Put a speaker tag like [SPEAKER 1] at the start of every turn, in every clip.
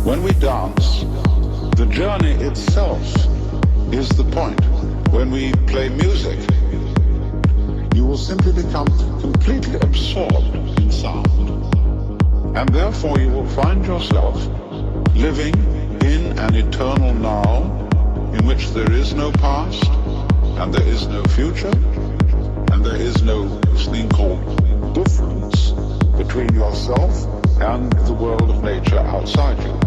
[SPEAKER 1] When we dance, the journey itself is the point. When we play music, you will simply become completely absorbed in sound. And therefore you will find yourself living in an eternal now in which there is no past and there is no future and there is no thing called difference between yourself and the world of nature outside you.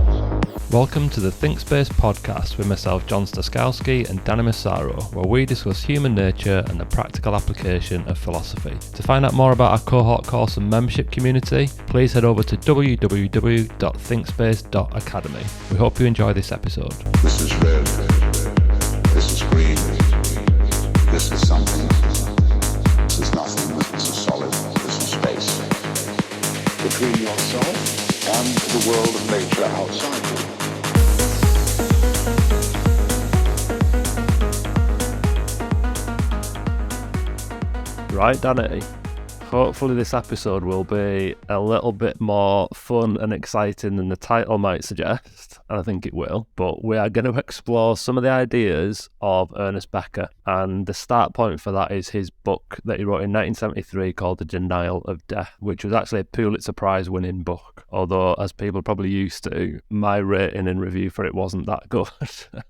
[SPEAKER 2] Welcome to the Think Space podcast with myself, John Staskowski, and Danny Massaro, where we discuss human nature and the practical application of philosophy. To find out more about our cohort course and membership community, please head over to www.thinkspace.academy. We hope you enjoy this episode.
[SPEAKER 1] This is red. This is green. This is something. This is nothing. This is solid. This is space. Between yourself and the world of nature outside you.
[SPEAKER 2] Right, Danny? Hopefully this episode will be a little bit more fun and exciting than the title might suggest, and I think it will. But we are going to explore some of the ideas of Ernest Becker, and the start point for that is his book that he wrote in 1973 called The Denial of Death, which was actually a Pulitzer Prize winning book, although as people are probably used to, my rating and review for it wasn't that good,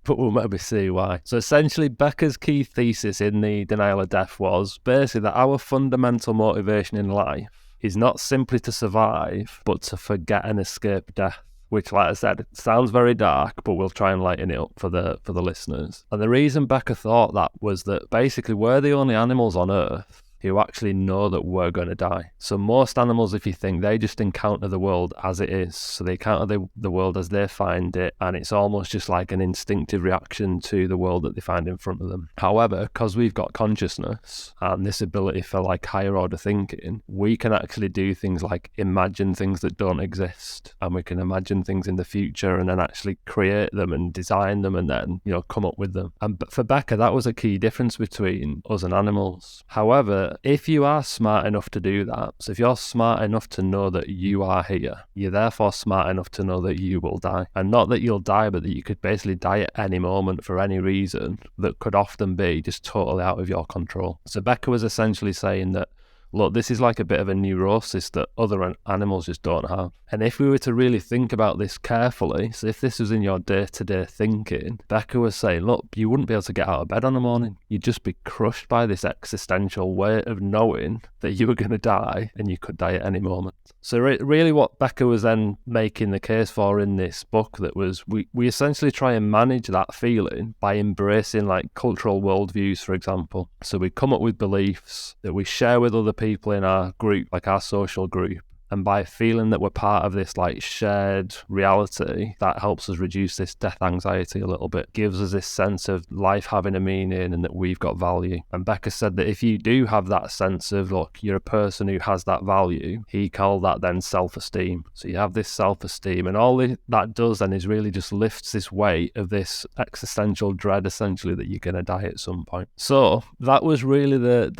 [SPEAKER 2] but we'll maybe see why. So essentially Becker's key thesis in The Denial of Death was basically that our fundamental motivation in life is not simply to survive, but to forget and escape death. Which, like I said, sounds very dark, but we'll try and lighten it up for the listeners. And the reason Becker thought that was that basically we're the only animals on Earth who actually know that we're going to die. So most animals, if you think, they just encounter the world as it is. So they encounter the world as they find it, and it's almost just like an instinctive reaction to the world that they find in front of them. However, because we've got consciousness and this ability for like higher order thinking, we can actually do things like imagine things that don't exist, and we can imagine things in the future and then actually create them and design them and then, come up with them. And for Becker, that was a key difference between us and animals. However, if you are smart enough to do that, so if you're smart enough to know that you are here, you're therefore smart enough to know that you will die. And not that you'll die, but that you could basically die at any moment for any reason that could often be just totally out of your control. So Becker was essentially saying that, look, this is like a bit of a neurosis that other animals just don't have. And if we were to really think about this carefully, so if this was in your day-to-day thinking, Becker was saying, look, you wouldn't be able to get out of bed on the morning. You'd just be crushed by this existential weight of knowing that you were going to die and you could die at any moment. So really what Becker was then making the case for in this book, that was we essentially try and manage that feeling by embracing like cultural worldviews, for example. So we come up with beliefs that we share with other people in our group, like our social group. And by feeling that we're part of this like shared reality, that helps us reduce this death anxiety a little bit, gives us this sense of life having a meaning and that we've got value. And Becker said that if you do have that sense of, look, you're a person who has that value, he called that then self-esteem. So you have this self-esteem, and all that does then is really just lifts this weight of this existential dread, essentially, that you're going to die at some point. So that was really the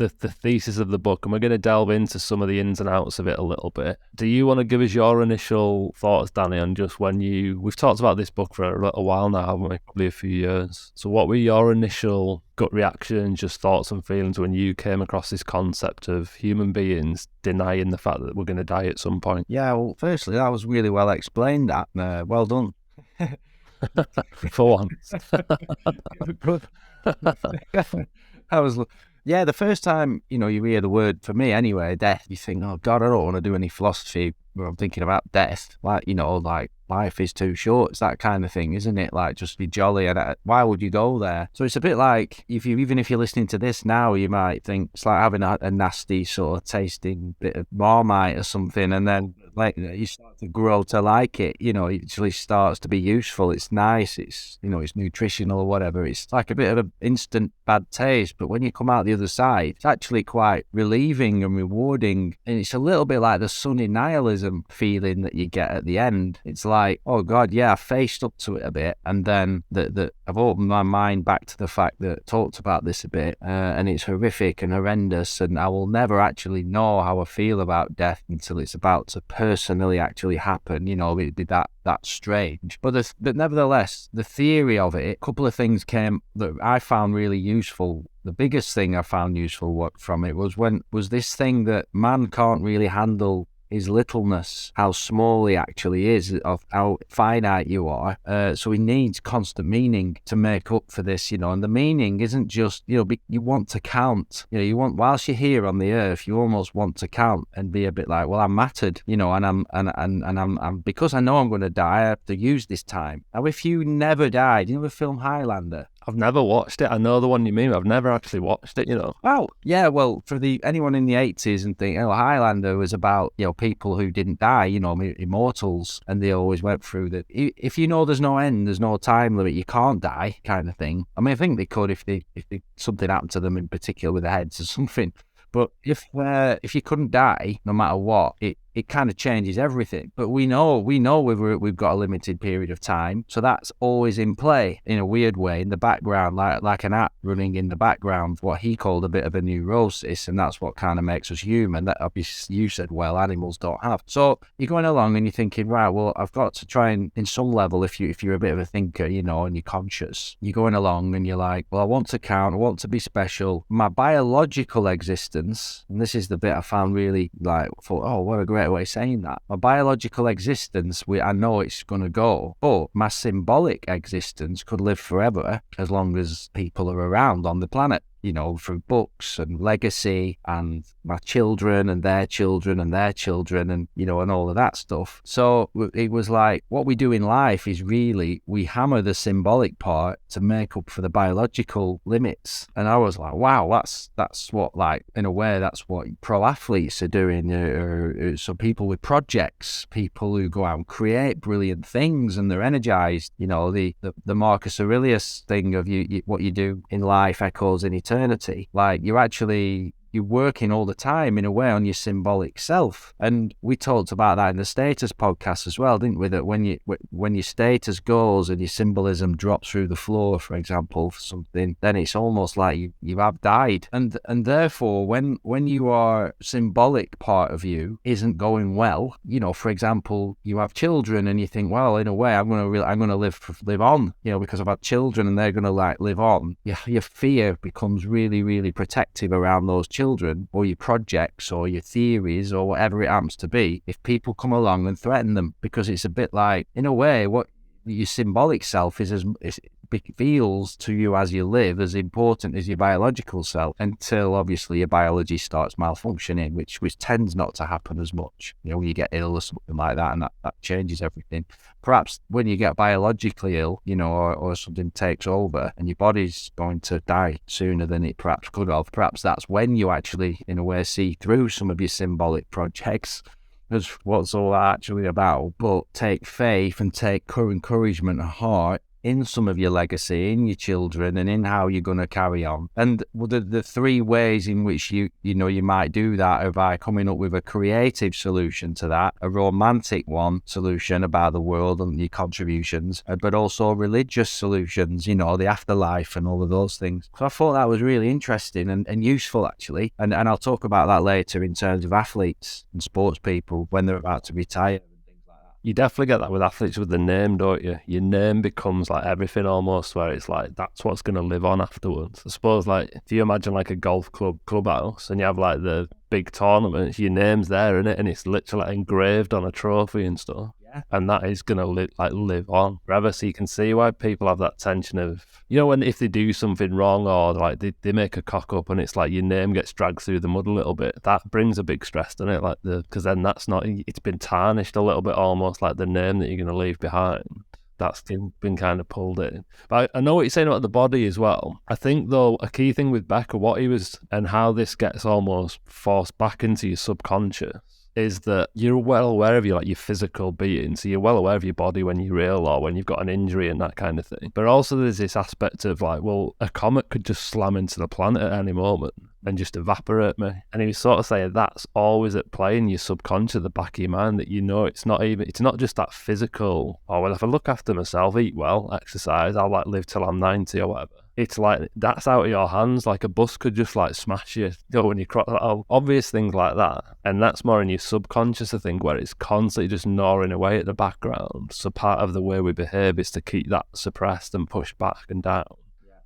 [SPEAKER 2] thesis of the book, and we're going to delve into some of the ins and outs of it a little bit. Do you want to give us your initial thoughts, Danny, on just when we've talked about this book for a little while now, haven't we? Probably a few years. So what were your initial gut reactions, just thoughts and feelings when you came across this concept of human beings denying the fact that we're going to die at some point?
[SPEAKER 3] Yeah, well, firstly, that was really well explained. That well done.
[SPEAKER 2] For once.
[SPEAKER 3] Yeah, the first time, you hear the word, for me anyway, death, you think, oh God, I don't want to do any philosophy where I'm thinking about death. Like, like life is too short. It's that kind of thing, isn't it? Like, just be jolly. And why would you go there? So it's a bit like, even if you're listening to this now, you might think it's like having a nasty sort of tasting bit of Marmite or something. And then like you start to grow to like it, it actually starts to be useful. It's nice. It's, it's nutritional or whatever. It's like a bit of an instant bad taste. But when you come out the other side, it's actually quite relieving and rewarding. And it's a little bit like the sunny nihilism feeling that you get at the end. It's like, oh God, yeah, I faced up to it a bit. And then I've opened my mind back to the fact that I talked about this a bit. And it's horrific and horrendous. And I will never actually know how I feel about death until it's about to personally actually happen. You know, it'd be that strange. But nevertheless, the theory of it, a couple of things came that I found really useful. The biggest thing I found useful from it was this thing that man can't really handle his littleness, how small he actually is, of how finite you are. So he needs constant meaning to make up for this, you know. And the meaning isn't just, you know, you want to count. You know, you want, whilst you're here on the earth, you almost want to count and be a bit like, well, I'm mattered, you know, and I'm because I know I'm going to die, I have to use this time. Now, if you never died, you know the film Highlander?
[SPEAKER 2] I've never watched it. I know the one you mean. I've never actually watched it, you know.
[SPEAKER 3] Oh, yeah. Well, for anyone in the 80s and think, Highlander was about, you know, people who didn't die, you know, immortals, and they always went through that. If you know there's no end, there's no time limit, you can't die, kind of thing. I mean, I think they could if something happened to them in particular with their heads or something. But if you couldn't die, no matter what, it kind of changes everything. But we know we've got a limited period of time, so that's always in play in a weird way in the background, like an app running in the background, what he called a bit of a neurosis, and that's what kind of makes us human. That obviously you said, well, animals don't have. So you're going along and you're thinking, right, well, I've got to try and, in some level, if you're a bit of a thinker, you know, and you're conscious, you're going along and you're like, well, I want to count, I want to be special. My biological existence, and this is the bit I found really like, thought, oh, what a great way of saying that. My biological existence, I know it's going to go, but my symbolic existence could live forever as long as people are around on the planet, you know, through books and legacy and my children and their children and their children and, you know, and all of that stuff. So it was like, what we do in life is really, we hammer the symbolic part to make up for the biological limits. And I was like, wow, that's what, like, in a way, that's what pro athletes are doing. So people with projects, people who go out and create brilliant things and they're energized, you know, the Marcus Aurelius thing of what you do in life echoes in eternity. Like, you're working all the time in a way on your symbolic self. And we talked about that in the status podcast as well, didn't we? That when your status goes and your symbolism drops through the floor, for example, for something, then it's almost like you have died. And therefore, when your symbolic part of you isn't going well, you know, for example, you have children and you think, well, in a way, I'm going to live on, you know, because I've had children and they're going to like live on. Your fear becomes really, really protective around those children, or your projects or your theories or whatever it happens to be, if people come along and threaten them, because it's a bit like, in a way, what your symbolic self feels to you as you live as important as your biological self, until obviously your biology starts malfunctioning, which tends not to happen as much, you know, when you get ill or something like that, and that changes everything. Perhaps when you get biologically ill, you know, or something takes over and your body's going to die sooner than it perhaps could have, perhaps that's when you actually, in a way, see through some of your symbolic projects as what's all that actually about. But take faith and take encouragement at heart in some of your legacy, in your children, and in how you're going to carry on. And the three ways in which you might do that are by coming up with a creative solution to that, a romantic solution about the world and your contributions, but also religious solutions, you know, the afterlife and all of those things. So I thought that was really interesting and useful, actually. And I'll talk about that later in terms of athletes and sports people when they're about to retire.
[SPEAKER 2] You definitely get that with athletes with the name, don't you? Your name becomes like everything almost, where it's like, that's what's going to live on afterwards. I suppose, like, if you imagine like a golf clubhouse and you have like the big tournaments, your name's there, isn't it? And it's literally like engraved on a trophy and stuff. Yeah. And that is going to live on forever. So you can see why people have that tension of, you know, if they do something wrong or like they make a cock up and it's like your name gets dragged through the mud a little bit, that brings a big stress, doesn't it? Like because then it's been tarnished a little bit, almost like the name that you're going to leave behind. That's been kind of pulled in. But I know what you're saying about the body as well. I think, though, a key thing with Becker, what he was, and how this gets almost forced back into your subconscious, is that you're well aware of your physical being. So you're well aware of your body when you're ill or when you've got an injury and that kind of thing. But also there's this aspect of like, well, a comet could just slam into the planet at any moment. and just evaporate me. And he was sort of saying that's always at play in your subconscious, the back of your mind, that it's not just that physical, oh, well, if I look after myself, eat well, exercise, I'll like live till I'm 90 or whatever. It's like that's out of your hands. Like a bus could just like smash you, when you cross, obvious things like that. And that's more in your subconscious, I think, where it's constantly just gnawing away at the background. So part of the way we behave is to keep that suppressed and pushed back and down,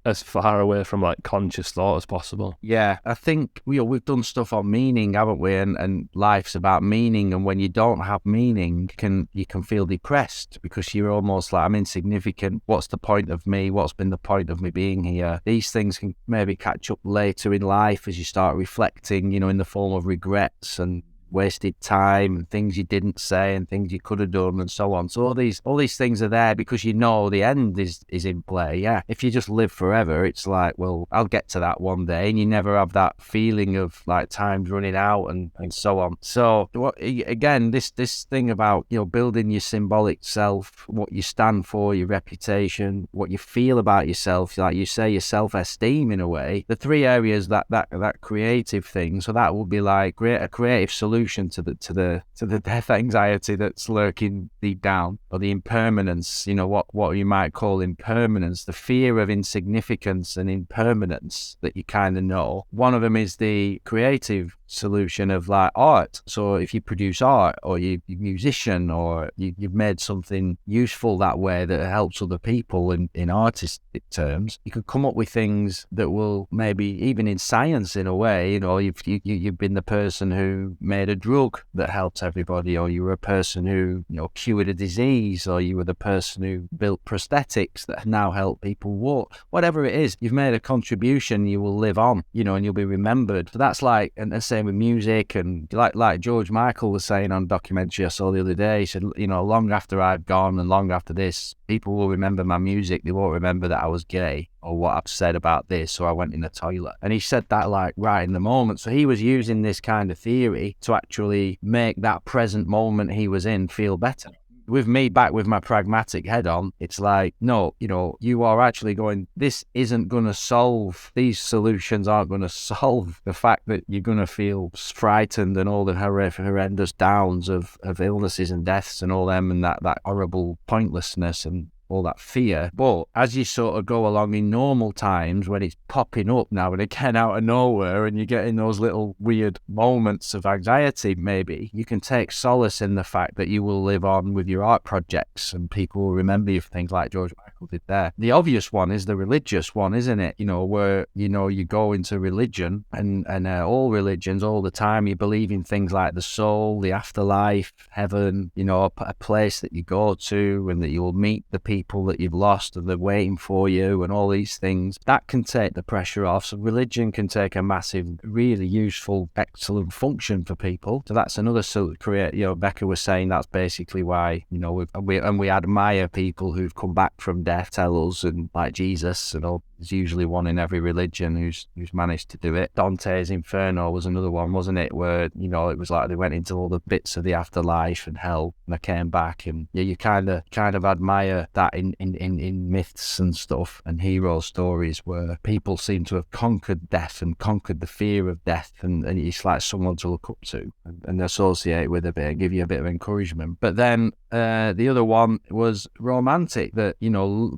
[SPEAKER 2] as far away from like conscious thought as possible.
[SPEAKER 3] Yeah, I think we've done stuff on meaning, haven't we? And life's about meaning. And when you don't have meaning, you can feel depressed because you're almost like, I'm insignificant. What's the point of me? What's been the point of me being here? These things can maybe catch up later in life as you start reflecting, in the form of regrets and wasted time and things you didn't say and things you could have done and so on. So all these things are there because the end is in play. Yeah, if you just live forever, it's like, well, I'll get to that one day, and you never have that feeling of like time's running out and so on. So again, this thing about building your symbolic self, what you stand for, your reputation, what you feel about yourself, like you say, your self-esteem, in a way, the three areas that creative thing. So that would be like a creative solution to the death anxiety that's lurking deep down, or the impermanence, what you might call impermanence, the fear of insignificance and impermanence that you kind of know. One of them is the creative solution of like art. So if you produce art, or you're a musician, or you've made something useful that way that helps other people in artistic terms, you could come up with things that will, maybe even in science in a way, you've been the person who made a drug that helped everybody, or you were a person who cured a disease, or you were the person who built prosthetics that now help people walk. Whatever it is, you've made a contribution, you will live on, and you'll be remembered. So that's like, and same with music, and like George Michael was saying on a documentary I saw the other day, he said, long after I've gone and long after this, people will remember my music. They won't remember that I was gay, or what I've said about this, or I went in the toilet. And he said that like right in the moment. So he was using this kind of theory to actually make that present moment he was in feel better. With me back with my pragmatic head on, it's like, no, you are actually going, this isn't going to solve, these solutions aren't going to solve the fact that you're going to feel frightened and all the horrendous downs of illnesses and deaths and all them, and that horrible pointlessness and all that fear. But as you sort of go along in normal times, when it's popping up now and again out of nowhere, and you're getting those little weird moments of anxiety, maybe you can take solace in the fact that you will live on with your art projects, and people will remember you for things like George Michael did there. The obvious one is the religious one, isn't it? Where you go into religion, and all religions all the time, you believe in things like the soul, the afterlife, heaven, a place that you go to, and that you will meet the people that you've lost and they're waiting for you, and all these things that can take the pressure off. So religion can take a massive, really useful, excellent function for people. So that's another sort of career. Becker was saying that's basically why we admire people who've come back from death, tell us, and like Jesus, and all. There's usually one in every religion who's managed to do it. Dante's Inferno was another one, wasn't it? Where, it was like they went into all the bits of the afterlife and hell, and they came back. And yeah, you kind of admire that in myths and stuff, and hero stories where people seem to have conquered death and conquered the fear of death, and it's like someone to look up to and associate with a bit, and give you a bit of encouragement. But then the other one was romantic, that,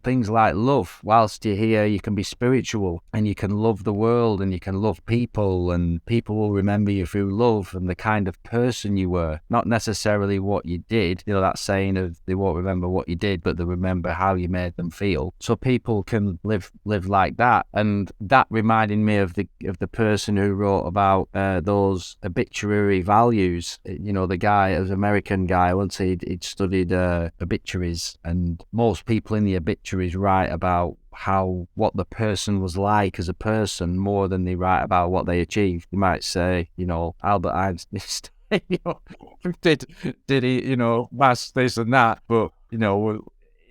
[SPEAKER 3] things like love. Whilst you're here, you can be spiritual, and you can love the world, and you can love people, and people will remember you through love and the kind of person you were, not necessarily what you did. That saying of they won't remember what you did, but they remember how you made them feel. So people can live like that. And that reminded me of the person who wrote about those obituary values. The guy, was an American guy, once he'd studied obituaries, and most people in the obituaries write about what the person was like as a person more than they write about what they achieved. You might say, Albert Einstein did he, mass this and that, but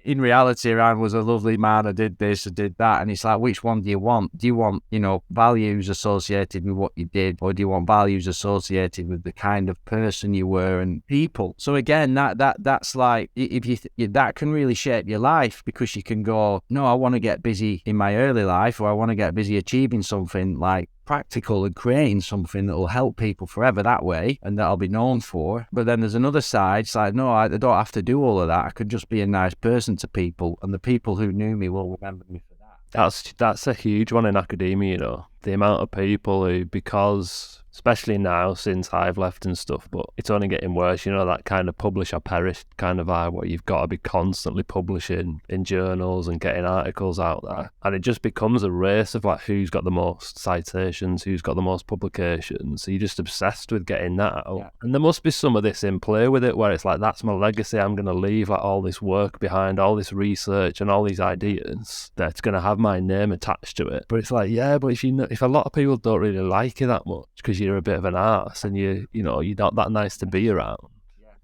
[SPEAKER 3] in reality, Ryan was a lovely man. I did this, I did that. And it's like, which one do you want? Do you want, values associated with what you did? Or do you want values associated with the kind of person you were and people? So again, that's like, if that can really shape your life, because you can go, no, I want to get busy in my early life, or I want to get busy achieving something like practical and creating something that will help people forever that way and that I'll be known for. But then there's another side. It's like, no, I don't have to do all of that. I could just be a nice person to people, and the people who knew me will remember me for that.
[SPEAKER 2] That's a huge one in academia, you know. The amount of people who, because, especially now since I've left and stuff, but it's only getting worse, you know, that kind of publish or perish kind of vibe where you've got to be constantly publishing in journals and getting articles out there. And it just becomes a race of like who's got the most citations, who's got the most publications. So you're just obsessed with getting that out. Yeah. And there must be some of this in play with it where it's like, that's my legacy. I'm going to leave like all this work behind, all this research and all these ideas that's going to have my name attached to it. But it's like, yeah, but if a lot of people don't really like you that much because you're a bit of an arse and you're not that nice to be around,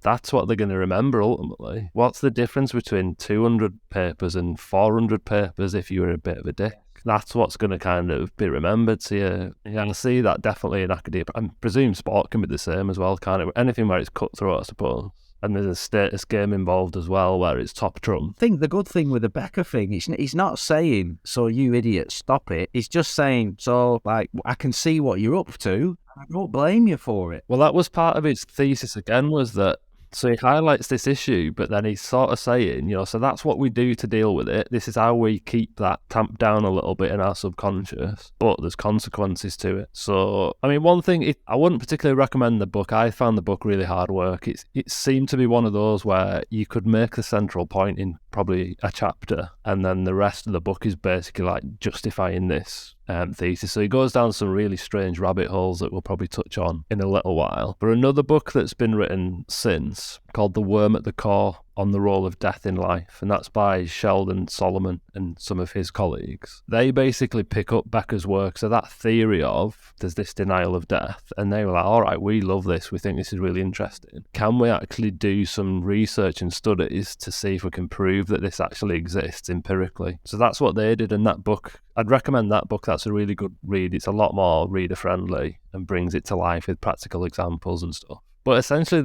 [SPEAKER 2] that's what they're going to remember ultimately. What's the difference between 200 papers and 400 papers if you were a bit of a dick? That's what's going to kind of be remembered. So yeah, I see that definitely in academia. I presume sport can be the same as well, can't it? Anything where it's cutthroat, I suppose. And there's a status game involved as well where it's top trump.
[SPEAKER 3] I think the good thing with the Becker thing, he's not saying, so you idiot, stop it. He's just saying, so like, I can see what you're up to. I don't blame you for it.
[SPEAKER 2] Well, that was part of his thesis again, was that, so he highlights this issue, but then he's sort of saying, you know, so that's what we do to deal with it. This is how we keep that tamped down a little bit in our subconscious, but there's consequences to it. So, I mean, one thing, I wouldn't particularly recommend the book. I found the book really hard work. It seemed to be one of those where you could make the central point in probably a chapter, and then the rest of the book is basically like justifying this thesis. So he goes down some really strange rabbit holes that we'll probably touch on in a little while. But another book that's been written since, called The Worm at the Core, on the role of death in life, and that's by Sheldon Solomon and some of his colleagues. They basically pick up Becker's work, so that theory of there's this denial of death, and they were like, all right, we love this, we think this is really interesting. Can we actually do some research and studies to see if we can prove that this actually exists empirically? So that's what they did in that book. I'd recommend that book. That's a really good read. It's a lot more reader friendly and brings it to life with practical examples and stuff. But essentially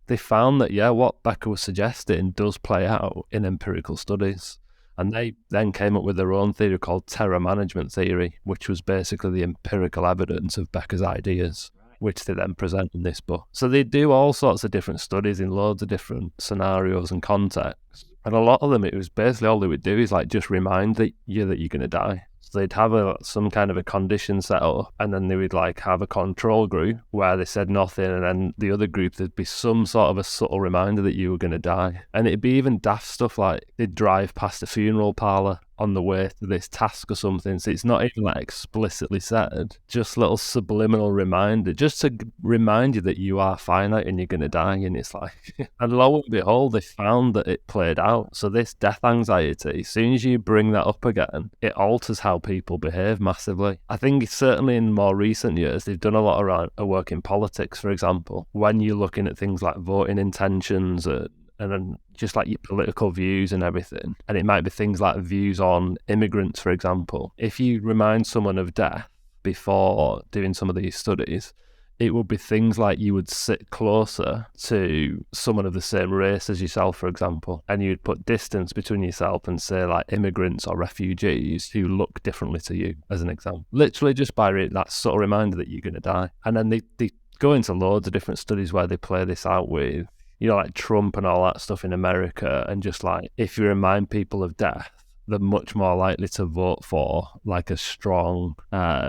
[SPEAKER 2] they found that, yeah, what Becker was suggesting does play out in empirical studies. And they then came up with their own theory called terror management theory, which was basically the empirical evidence of Becker's ideas, which they then present in this book. So they do all sorts of different studies in loads of different scenarios and contexts. And a lot of them, it was basically all they would do is like just remind you that you're going to die. So they'd have some kind of a condition set up, and then they would like have a control group where they said nothing, and then the other group, there'd be some sort of a subtle reminder that you were going to die. And it'd be even daft stuff like they'd drive past a funeral parlour on the way to this task or something, so it's not even like explicitly said, just little subliminal reminder, just to remind you that you are finite and you're going to die. And it's like, and lo and behold, they found that it played out. So this death anxiety, as soon as you bring that up again, it alters how people behave massively. I think certainly in more recent years, they've done a lot around work in politics, for example, when you're looking at things like voting intentions and then just like your political views and everything. And it might be things like views on immigrants, for example. If you remind someone of death before doing some of these studies, it would be things like you would sit closer to someone of the same race as yourself, for example, and you'd put distance between yourself and say like immigrants or refugees who look differently to you, as an example. Literally just by that subtle reminder that you're going to die. And then they go into loads of different studies where they play this out with, you know, like Trump and all that stuff in America, and just like, if you remind people of death, they're much more likely to vote for like a strong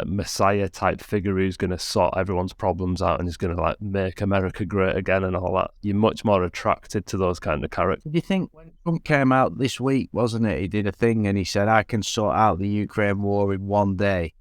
[SPEAKER 2] messiah type figure who's going to sort everyone's problems out and is going to like make America great again and all that. You're much more attracted to those kind of characters.
[SPEAKER 3] Do you think when Trump came out this week, wasn't it, he did a thing and he said, I can sort out the Ukraine war in one day?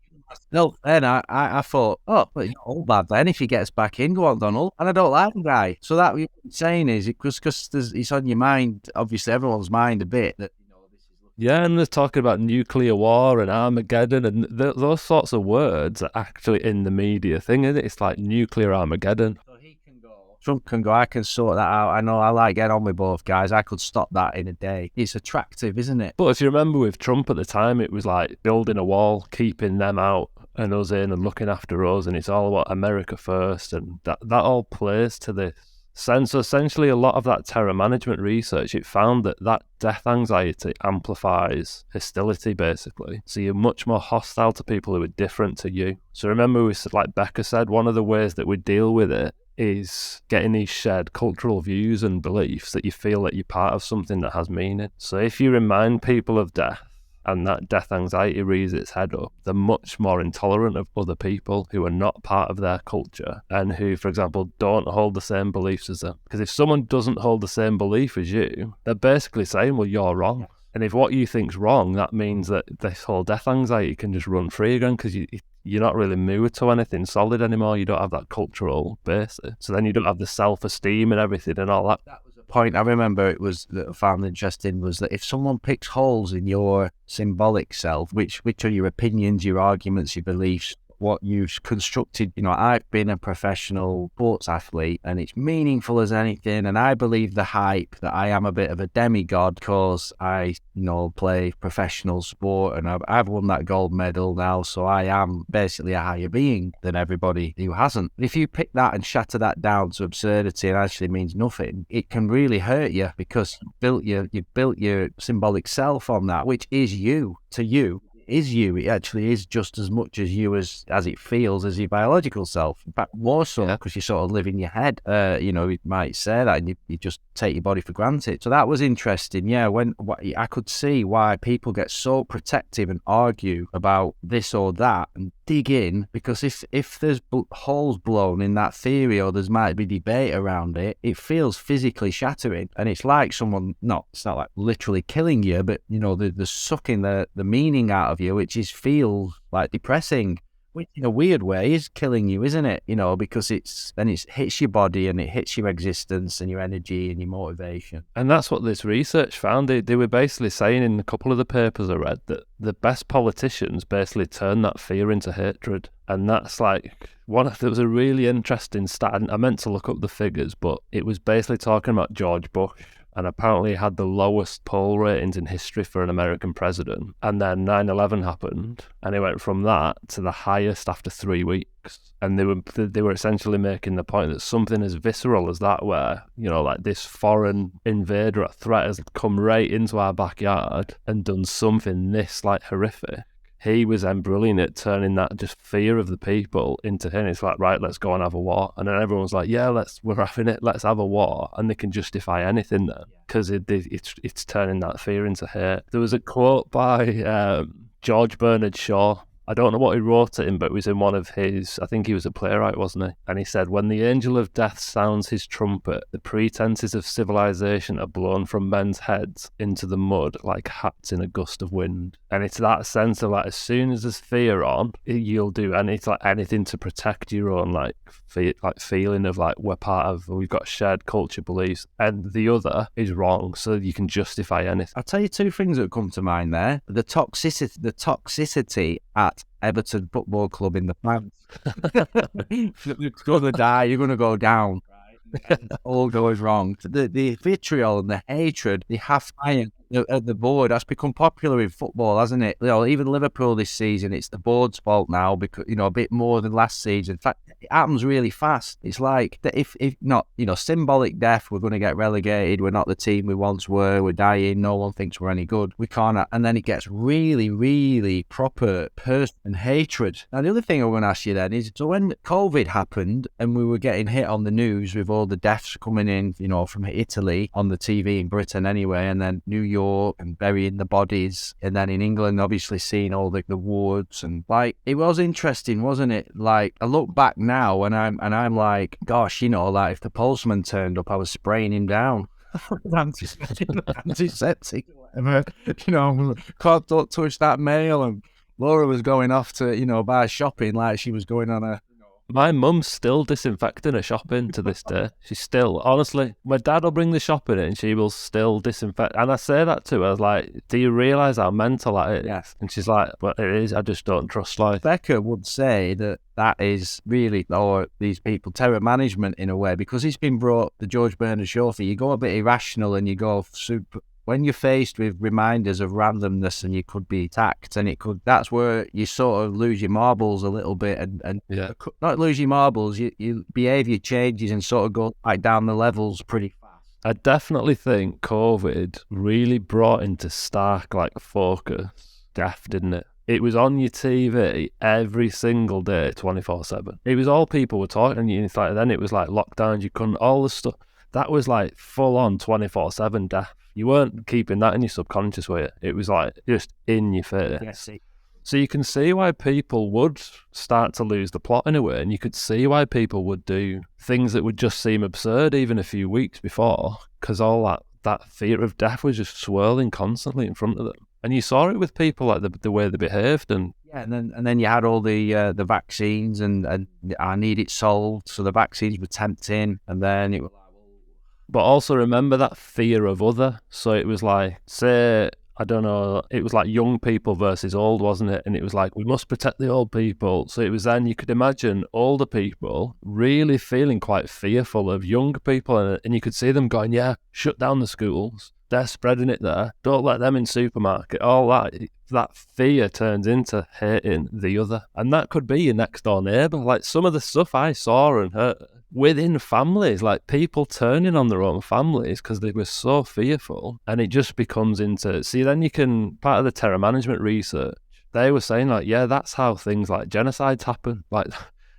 [SPEAKER 3] No, then I thought, oh, but it's not all bad then if he gets back in, go on, Donald. And I don't like the guy. So that what you're saying is, because it's on your mind, obviously everyone's mind a bit, that, you know, this is...
[SPEAKER 2] Yeah, and they're talking about nuclear war and Armageddon, and those sorts of words are actually in the media thing, isn't it? It's like nuclear Armageddon.
[SPEAKER 3] So he can go, Trump can go, I can sort that out. I know, I like getting on with both guys. I could stop that in a day. It's attractive, isn't it?
[SPEAKER 2] But if you remember with Trump at the time, it was like building a wall, keeping them out and us in and looking after us, and it's all about America first, and that all plays to this So essentially, a lot of that terror management research, it found that death anxiety amplifies hostility, basically. So you're much more hostile to people who are different to you. So remember, like Becker said, one of the ways that we deal with it is getting these shared cultural views and beliefs that you feel that you're part of something that has meaning. So if you remind people of death, and that death anxiety rears its head up, they're much more intolerant of other people who are not part of their culture and who, for example, don't hold the same beliefs as them. Because if someone doesn't hold the same belief as you, they're basically saying, well, you're wrong. And if what you think's wrong, that means that this whole death anxiety can just run free again, because you're not really moored to anything solid anymore. You don't have that cultural basis. So then you don't have the self-esteem and everything and all that.
[SPEAKER 3] Point I remember it was that I found interesting was that if someone picks holes in your symbolic self, which are your opinions, your arguments, your beliefs, what you've constructed. I've been a professional sports athlete and it's meaningful as anything, and I believe the hype that I am a bit of a demigod because I play professional sport and I've won that gold medal now, so I am basically a higher being than everybody who hasn't. If you pick that and shatter that down to absurdity and actually means nothing, it can really hurt you, because you've built your symbolic self on that, which is you. To you is you. It actually is just as much as you as it feels as your biological self. In fact, more so, because you sort of live in your head. You might say that and you just take your body for granted. So that was interesting. Yeah, I could see why people get so protective and argue about this or that and dig in, because if there's holes blown in that theory or there's might be debate around it, it feels physically shattering, and it's like someone, it's not like literally killing you, but they're sucking the meaning out of you, which feels like depressing, which in a weird way is killing you, isn't it? Because it hits your body and it hits your existence and your energy and your motivation.
[SPEAKER 2] And that's what this research found. They were basically saying in a couple of the papers I read that the best politicians basically turn that fear into hatred. And that's like there was a really interesting stat, and I meant to look up the figures, but it was basically talking about George Bush. And apparently he had the lowest poll ratings in history for an American president. And then 9/11 happened, and it went from that to the highest after 3 weeks. And they were essentially making the point that something as visceral as that, where, like this foreign invader or threat has come right into our backyard and done something this like horrific. He was then brilliant at turning that just fear of the people into him. It's like, right, let's go and have a war. And then everyone's like, yeah, we're having it, let's have a war. And they can justify anything then, because it's turning that fear into hate. There was a quote by George Bernard Shaw. I don't know what he wrote it in, but it was in one of his, I think he was a playwright, wasn't he? And he said, when the angel of death sounds his trumpet, the pretenses of civilization are blown from men's heads into the mud like hats in a gust of wind. And it's that sense of like, as soon as there's fear on, you'll do anything to protect your own feeling of like, we've got shared culture beliefs, and the other is wrong, so you can justify anything.
[SPEAKER 3] I'll tell you two things that come to mind there. The toxicity at Everton Football Club in the fans. You're going to die, you're going to go down. And all goes wrong. The vitriol and the hatred, the half-iron at the board, that's become popular in football, hasn't it? Even Liverpool this season, it's the board's fault now, because a bit more than last season. In fact, it happens really fast. It's like if not, symbolic death, we're going to get relegated. We're not the team we once were. We're dying. No one thinks we're any good. We can't. And then it gets really, really proper personal hatred. Now, the other thing I want to ask you then is, so when COVID happened and we were getting hit on the news with all the deaths coming in, from Italy on the TV in Britain anyway, and then New York and burying the bodies, and then in England obviously seeing all the woods, and it was interesting, wasn't it? I look back now and I'm like, gosh, if the postman turned up, I was spraying him down. Antiseptic, don't touch that mail. And Laura was going off to buy shopping like she was going on a.
[SPEAKER 2] My mum's still disinfecting her shopping to this day. She's still, honestly, my dad will bring the shopping in, she will still disinfect. And I say that to her, I was like, do you realise how mental that is?
[SPEAKER 3] Yes.
[SPEAKER 2] And she's like, well, it is, I just don't trust life.
[SPEAKER 3] Becker would say that is really, or these people, terror management in a way, because he's been brought the George Bernard Shaw thing. You go a bit irrational and you go super when you're faced with reminders of randomness and you could be attacked, and that's where you sort of lose your marbles a little bit, and not lose your marbles, your behaviour changes and sort of go like down the levels pretty fast.
[SPEAKER 2] I definitely think COVID really brought into stark focus death, didn't it? It was on your TV every single day, 24/7. It was all people were talking, and it's then it was lockdowns, you couldn't, all the stuff. That was full on 24/7 death. You weren't keeping that in your subconscious, were you? It was just in your face.
[SPEAKER 3] Yes.
[SPEAKER 2] So you can see why people would start to lose the plot in a way, and you could see why people would do things that would just seem absurd even a few weeks before, because all that fear of death was just swirling constantly in front of them. And you saw it with people, the way they behaved. And
[SPEAKER 3] then you had all the vaccines, and I need it solved. So the vaccines were tempting, and then it was
[SPEAKER 2] but also remember that fear of other. So it was say, I don't know, it was young people versus old, wasn't it? And it was we must protect the old people. So it was then, you could imagine older people really feeling quite fearful of younger people. And you could see them going, yeah, shut down the schools. They're spreading it there. Don't let them in supermarket. All that fear turns into hating the other. And that could be your next door neighbour. Some of the stuff I saw and heard within families, people turning on their own families because they were so fearful. And it just becomes into, see, then you can, part of the terror management research, they were saying yeah, that's how things like genocides happen.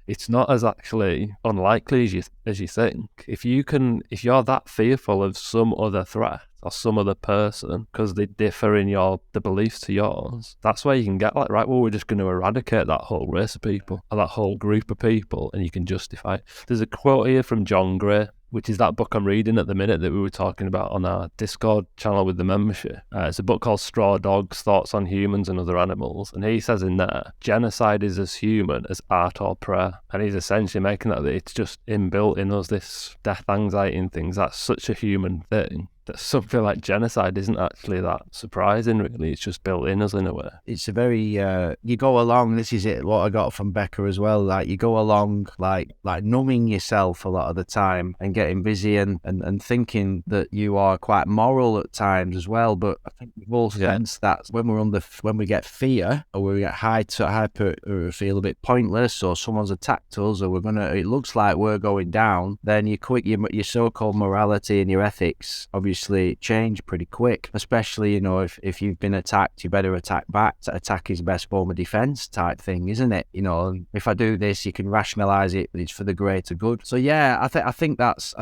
[SPEAKER 2] It's not as actually unlikely as you think. If you're that fearful of some other threat or some other person because they differ in the beliefs to yours, that's where you can get right, well, we're just going to eradicate that whole race of people or that whole group of people, and you can justify it. There's a quote here from John Gray, which is that book I'm reading at the minute that we were talking about on our Discord channel with the membership. It's a book called Straw Dogs, Thoughts on Humans and Other Animals. And he says in there, genocide is as human as art or prayer. And he's essentially making that it's just inbuilt in us, this death anxiety and things. That's such a human thing that something like genocide isn't actually that surprising, really. It's just built in us in a way.
[SPEAKER 3] It's a very, you go along, this is it, what I got from Becker as well, you go along like numbing yourself a lot of the time and getting busy and thinking that you are quite moral at times as well. But I think we've all sensed that when we get fear, or we get hyper or feel a bit pointless, or someone's attacked us, or it looks like we're going down, then your so-called morality and your ethics obviously change pretty quick, especially if you've been attacked, you better attack back. Attack is the best form of defense type thing, isn't it? If I do this, you can rationalize it, but it's for the greater good. So yeah, I think that's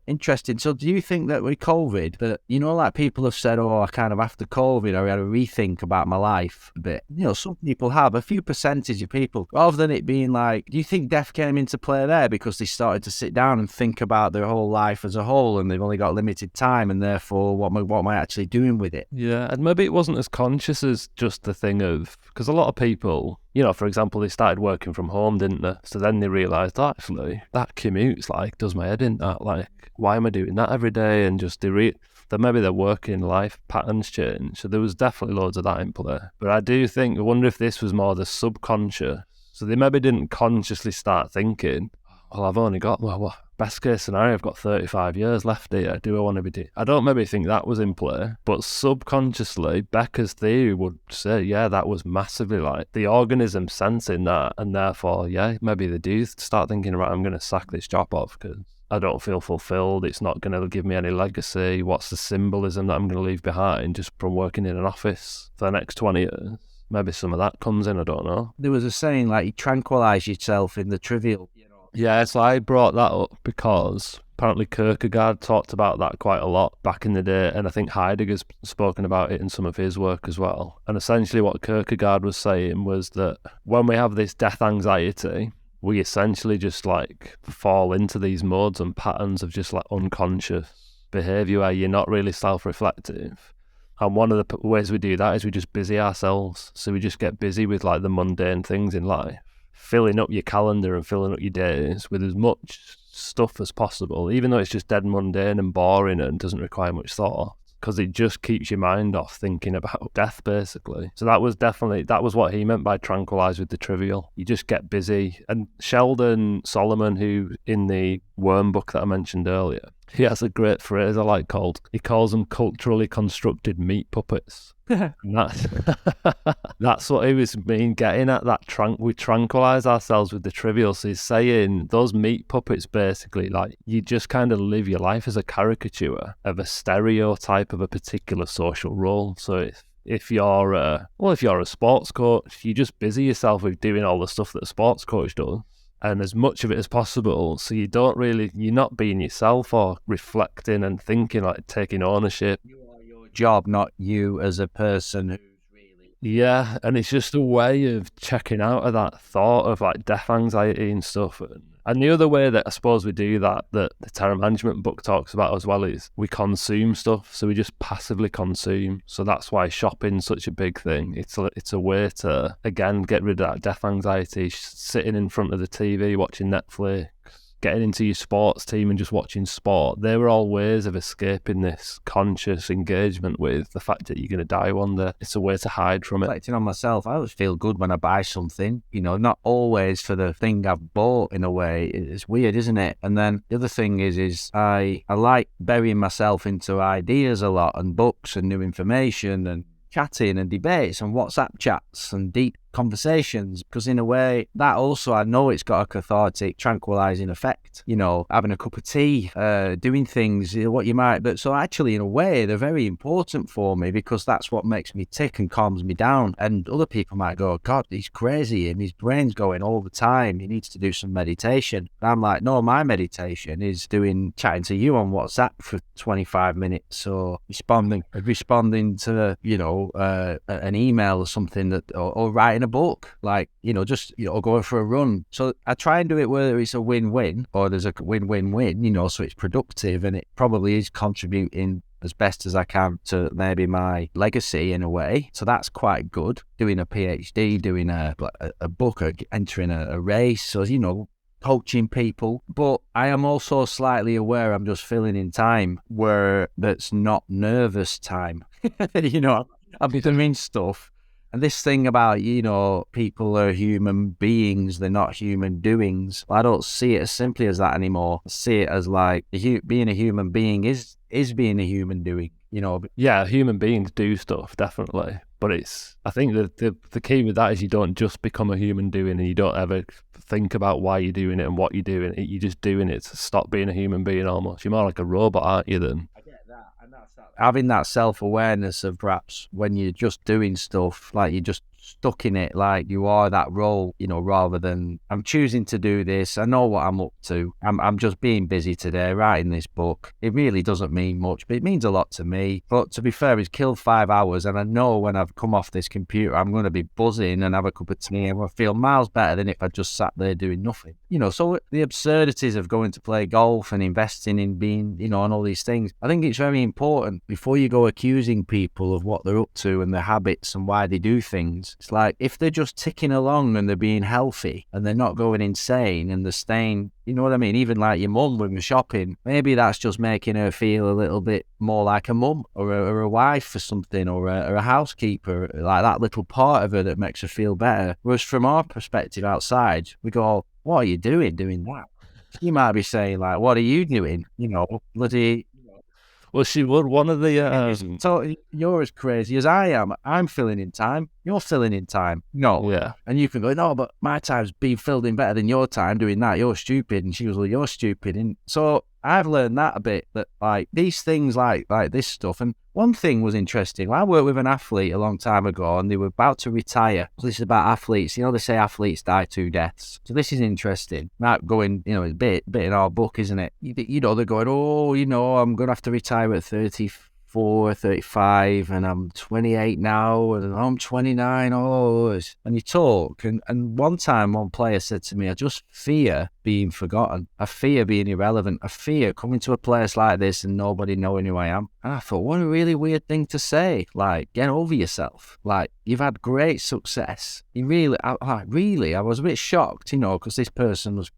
[SPEAKER 3] interesting. So do you think that with COVID, that people have said, oh, I kind of after COVID I had to rethink about my life a bit. Some people have, a few percentage of people, rather than it being do you think death came into play there because they started to sit down and think about their whole life as a whole, and they've only got limited time, and therefore what am I actually doing with it?
[SPEAKER 2] Yeah, and maybe it wasn't as conscious as just the thing of, because a lot of people, for example, they started working from home, didn't they? So then they realised, actually, that commute's does my head in. Why am I doing that every day? And just that maybe their working life patterns change. So there was definitely loads of that in play. But I wonder if this was more the subconscious. So they maybe didn't consciously start thinking, well, I've only got, best case scenario, I've got 35 years left here. Do I want to be I don't maybe think that was in play, but subconsciously, Becker's theory would say, yeah, that was massively the organism sensing that, and therefore, yeah, maybe they do start thinking, right, I'm going to sack this job off because I don't feel fulfilled. It's not going to give me any legacy. What's the symbolism that I'm going to leave behind just from working in an office for the next 20 years? Maybe some of that comes in, I don't know.
[SPEAKER 3] There was a saying you tranquilise yourself in the trivial.
[SPEAKER 2] Yeah, so I brought that up because apparently Kierkegaard talked about that quite a lot back in the day, and I think Heidegger's spoken about it in some of his work as well. And essentially what Kierkegaard was saying was that when we have this death anxiety, we essentially just fall into these modes and patterns of just unconscious behaviour where you're not really self-reflective. And one of the ways we do that is we just busy ourselves. So we just get busy with the mundane things in life, filling up your calendar and filling up your days with as much stuff as possible, even though it's just dead mundane and boring and doesn't require much thought, because it just keeps your mind off thinking about death, basically. So that was what he meant by tranquilise with the trivial. You just get busy. And Sheldon Solomon, who in the Worm book that I mentioned earlier, He has a great phrase I like he calls them culturally constructed meat puppets. And that's what he was getting at, we tranquilize ourselves with the trivial. So he's saying those meat puppets basically, like, you just kind of live your life as a caricature of a stereotype of a particular social role. So if you're a sports coach, you just busy yourself with doing all the stuff that a sports coach does, and as much of it as possible, so you're not being yourself or reflecting and thinking, like taking ownership.
[SPEAKER 3] You are your job, not you as a person who's really...
[SPEAKER 2] Yeah, and it's just a way of checking out of that thought of like death anxiety and stuff. And the other way that I suppose we do that the terror management book talks about as well, is we consume stuff. So we just passively consume. So that's why shopping's such a big thing. It's a way to, again, get rid of that death anxiety, sitting in front of the TV, watching Netflix, getting into your sports team and just watching sport. They were all ways of escaping this conscious engagement with the fact that you're going to die one day. It's a way to hide from it.
[SPEAKER 3] Reflecting on myself, I always feel good when I buy something, not always for the thing I've bought in a way. It's weird, isn't it? And then the other thing is I like burying myself into ideas a lot, and books and new information and chatting and debates and WhatsApp chats and deep conversations, because in a way that also, I know it's got a cathartic, tranquilizing effect, having a cup of tea, doing things, what you might, but so actually in a way they're very important for me, because that's what makes me tick and calms me down. And other people might go, God, he's crazy and his brain's going all the time, he needs to do some meditation. And I'm like, no, my meditation is chatting to you on WhatsApp for 25 minutes, or responding to an email or something, or writing a book, like, or going for a run. So I try and do it whether it's a win-win or there's a win-win-win, so it's productive, and it probably is contributing as best as I can to maybe my legacy in a way. So that's quite good. Doing a PhD, doing a book, entering a race, so, coaching people. But I am also slightly aware I'm just filling in time where that's not nervous time. I'm doing stuff. And this thing about, people are human beings, they're not human doings. I don't see it as simply as that anymore. I see it as like being a human being is being a human doing,
[SPEAKER 2] Yeah, human beings do stuff, definitely. But I think the key with that is you don't just become a human doing, and you don't ever think about why you're doing it and what you're doing. You're just doing it to stop being a human being almost. You're more like a robot, aren't you, then?
[SPEAKER 3] Having that self-awareness of perhaps when you're just doing stuff, like you're just stuck in it, like you are that role, rather than I'm choosing to do this, I know what I'm up to, I'm just being busy today writing this book. It really doesn't mean much, but it means a lot to me. But to be fair, it's killed 5 hours, and I know when I've come off this computer I'm going to be buzzing and have a cup of tea, and I feel miles better than if I just sat there doing nothing. So the absurdities of going to play golf and investing in being, and all these things, I think it's very important before you go accusing people of what they're up to and their habits and why they do things. It's like, if they're just ticking along and they're being healthy and they're not going insane and they're staying, you know what I mean? Even like your mum when we're shopping, maybe that's just making her feel a little bit more like a mum or a wife or something, or a housekeeper, like that little part of her that makes her feel better. Whereas from our perspective outside, we go, what are you doing that? You might be saying like, what are you doing? Bloody...
[SPEAKER 2] Well, she would. One of the
[SPEAKER 3] So you're as crazy as I am. I'm filling in time. You're filling in time. No.
[SPEAKER 2] Yeah.
[SPEAKER 3] And you can go, no, but my time's been filled in better than your time doing that. You're stupid. And she was, well, you're stupid. And so I've learned that a bit, that like these things like this stuff. And one thing was interesting. I worked with an athlete a long time ago, and they were about to retire. So this is about athletes. They say athletes die 2 deaths. So this is interesting. Not going, it's a bit in our book, isn't it? They're going, I'm going to have to retire at 34, 35, and I'm 28 now, and I'm 29. And you talk. And one time, one player said to me, I just fear being forgotten. I fear being irrelevant. I fear coming to a place like this and nobody knowing who I am. And I thought, what a really weird thing to say. Like, get over yourself. Like, you've had great success. I was a bit shocked, because this person was,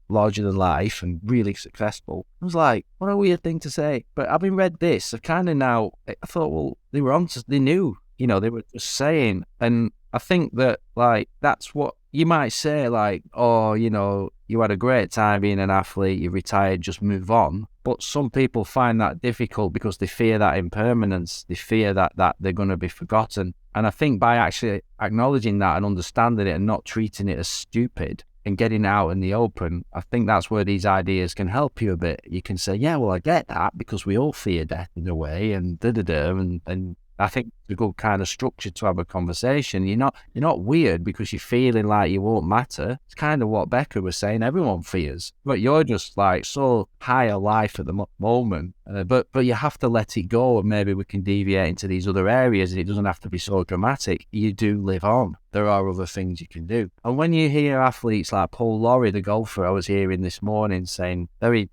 [SPEAKER 3] larger than life and really successful. I was like, what a weird thing to say. But having read this, I thought, well, they knew, they were just saying. And I think that, like, that's what you might say like, oh, you know, you had a great time being an athlete, you retired, just move on. But some people find that difficult because they fear that impermanence. They fear that they're going to be forgotten. And I think by actually acknowledging that and understanding it and not treating it as stupid and getting out in the open, I think that's where these ideas can help you a bit. You can say, yeah, well, I get that because we all fear death in a way, and and I think it's a good kind of structure to have a conversation. You're not weird because you're feeling like you won't matter. It's kind of what Becker was saying. Everyone fears, but you're just like so high a life at the moment. But you have to let it go, and maybe we can deviate into these other areas. It doesn't have to be so dramatic. You do live on. There are other things you can do. And when you hear athletes like Paul Lawrie, the golfer I was hearing this morning, saying very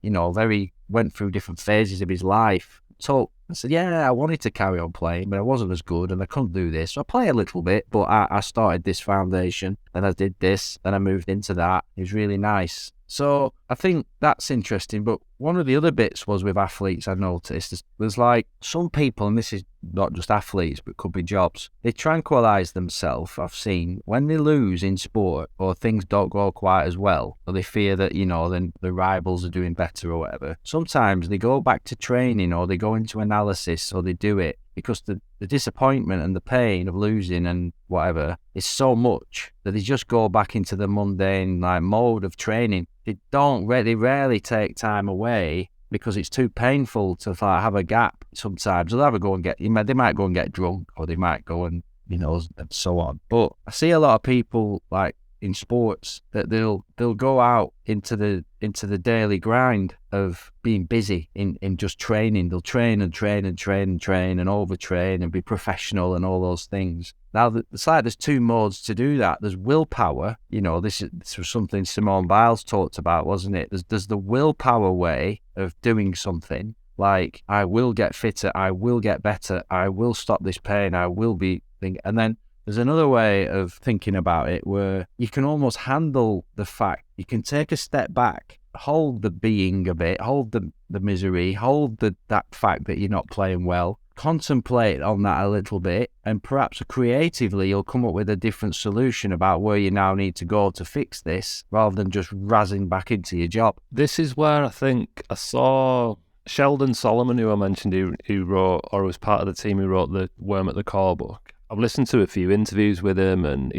[SPEAKER 3] went through different phases of his life. So I said, yeah, I wanted to carry on playing, but I wasn't as good and I couldn't do this. So I play a little bit, but I started this foundation, then I did this, then I moved into that. It was really nice. So I think that's interesting. But one of the other bits was with athletes I noticed, there's like some people, and this is not just athletes, but could be jobs, they tranquilize themselves, I've seen, when they lose in sport or things don't go quite as well, or they fear that, you know, then the rivals are doing better or whatever. Sometimes they go back to training or they go into analysis or they do it because the disappointment and the pain of losing and whatever is so much that they just go back into the mundane like mode of training. They rarely take time away because it's too painful to like have a gap sometimes. They'll either go and they might go and get drunk, or they might go and, you know, and so on. But I see a lot of people like in sports that they'll go out into the daily grind of being busy in just training. They'll train and overtrain and be professional and all those things. Now it's like there's two modes to do that. There's willpower. You know, this was something Simone Biles talked about, wasn't it? There's the willpower way of doing something. Like, I will get fitter, I will get better, I will stop this pain, I will be thinking. And then there's another way of thinking about it where you can almost handle the fact, you can take a step back, hold the being a bit, hold the misery, hold that fact that you're not playing well, contemplate on that a little bit, and perhaps creatively you'll come up with a different solution about where you now need to go to fix this, rather than just razzing back into your job.
[SPEAKER 2] This is where I think I saw Sheldon Solomon, who I mentioned, who wrote, or was part of the team who wrote the Worm at the Core book. I've listened to a few interviews with him, and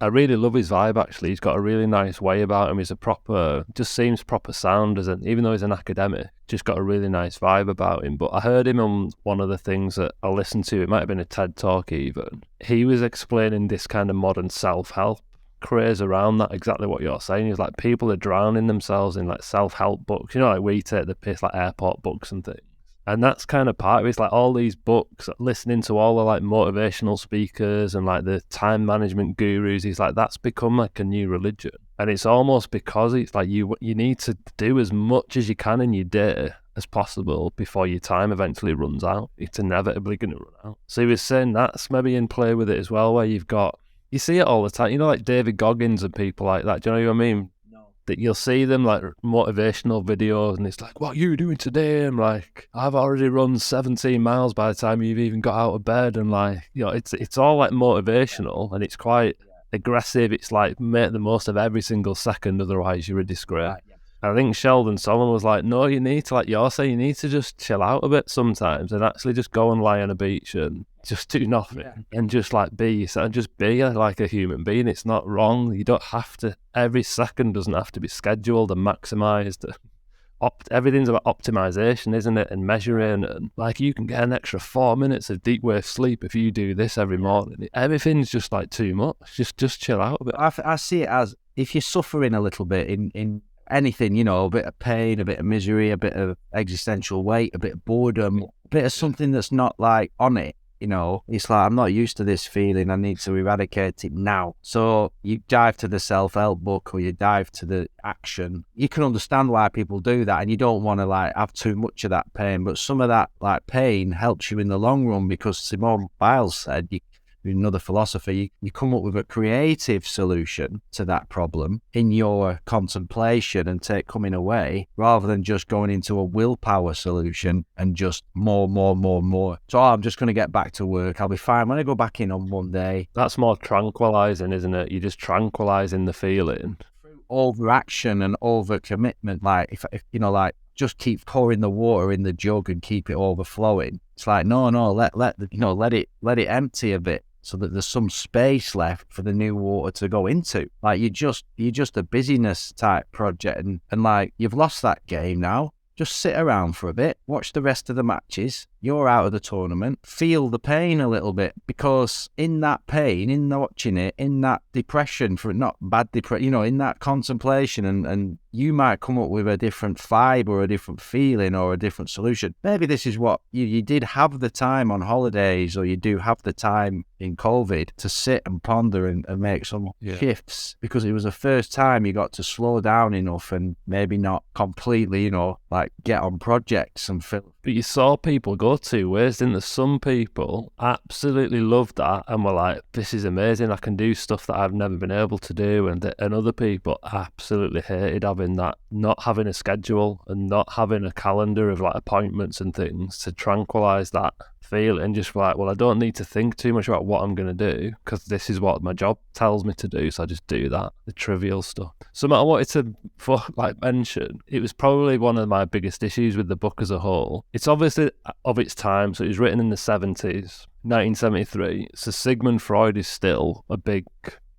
[SPEAKER 2] I really love his vibe, actually. He's got a really nice way about him. He's just seems proper sound, even though he's an academic, just got a really nice vibe about him. But I heard him on one of the things that I listened to, it might have been a TED Talk even. He was explaining this kind of modern self-help craze around that, exactly what you're saying. He's like, people are drowning themselves in like self-help books, you know, like we take the piss, like airport books and things. And that's kind of part of it. It's like all these books, listening to all the like motivational speakers and like the time management gurus. He's like, that's become like a new religion. And it's almost because it's like you need to do as much as you can in your day as possible before your time eventually runs out. It's inevitably going to run out. So he was saying that's maybe in play with it as well, where you see it all the time. You know, like David Goggins and people like that. Do you know what I mean? That you'll see them like motivational videos and it's like, what are you doing today? I'm like, I've already run 17 miles by the time you've even got out of bed. And like, you know, it's all like motivational and it's quite aggressive. It's like, make the most of every single second, otherwise you're a disgrace. Right, yeah. I think Sheldon Solomon was like, no, you need to, like you're saying, you need to just chill out a bit sometimes and actually just go and lie on a beach and just do nothing and just like be yourself and just be like a human being. It's not wrong. You don't have to, every second doesn't have to be scheduled and maximized. Everything's about optimization, isn't it? And measuring, and like you can get an extra 4 minutes of deep wave sleep if you do this every morning. Everything's just like too much. Just chill out a bit.
[SPEAKER 3] I see it as if you're suffering a little bit in anything, you know, a bit of pain, a bit of misery, a bit of existential weight, a bit of boredom, a bit of something that's not like on it. You know, it's like, I'm not used to this feeling, I need to eradicate it now. So you dive to the self-help book or you dive to the action. You can understand why people do that, and you don't want to like have too much of that pain, but some of that like pain helps you in the long run, because Simone Biles said another philosopher, you come up with a creative solution to that problem in your contemplation and take coming away, rather than just going into a willpower solution and just more. So I'm just going to get back to work. I'll be fine when I go back in on Monday.
[SPEAKER 2] That's more tranquilizing, isn't it? You're just tranquilizing the feeling.
[SPEAKER 3] Overaction and overcommitment, like if like just keep pouring the water in the jug and keep it overflowing. It's like no, let it empty a bit so that there's some space left for the new water to go into. Like you're just a busyness type project, and like you've lost that game now. Just sit around for a bit, watch the rest of the matches. You're out of the tournament. Feel the pain a little bit, because in that pain, in watching it, in that depression, for not bad depression, in that contemplation, and you might come up with a different vibe or a different feeling or a different solution. Maybe this is what you did have the time on holidays, or you do have the time in COVID to sit and ponder and make some shifts, because it was the first time you got to slow down enough and maybe not completely, like get on projects and feel.
[SPEAKER 2] But you saw people go two ways, didn't there? Some people absolutely loved that and were like, this is amazing, I can do stuff that I've never been able to do. And other people absolutely hated having that, not having a schedule and not having a calendar of like appointments and things to tranquilize that feeling. Just like, well, I don't need to think too much about what I'm going to do because this is what my job tells me to do, so I just do that, the trivial stuff. Something I wanted to mention, it was probably one of my biggest issues with the book as a whole. It's obviously of its time, so it was written in the 70s, 1973, so Sigmund Freud is still a big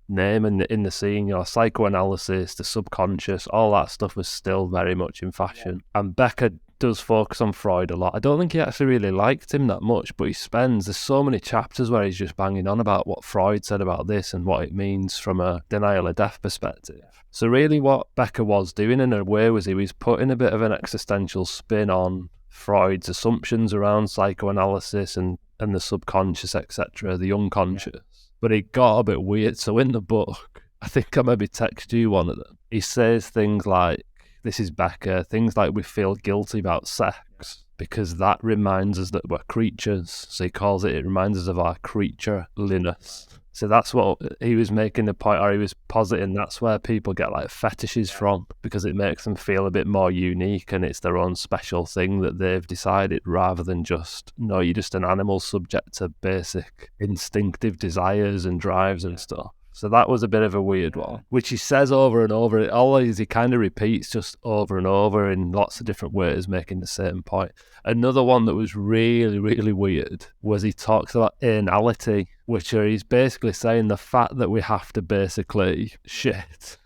[SPEAKER 2] name in the scene. Psychoanalysis, the subconscious, all that stuff was still very much in fashion. And Becker does focus on Freud a lot. I don't think he actually really liked him that much, but there's so many chapters where he's just banging on about what Freud said about this and what it means from a denial of death perspective. So really what Becker was doing in a way was he was putting a bit of an existential spin on Freud's assumptions around psychoanalysis and the subconscious, etc., the unconscious. But it got a bit weird. So in the book, I think I maybe text you one of them. He says things like, this is Becker, things like we feel guilty about sex because that reminds us that we're creatures. So he calls it reminds us of our creatureliness. So that's what he was making the point, or he was positing that's where people get like fetishes from, because it makes them feel a bit more unique and it's their own special thing that they've decided, rather than just, no, you're just an animal subject to basic instinctive desires and drives and stuff. So that was a bit of a weird one, which he says over and over. Always he kind of repeats just over and over in lots of different ways, making the same point. Another one that was really, really weird was he talks about anality, which he's basically saying the fact that we have to basically shit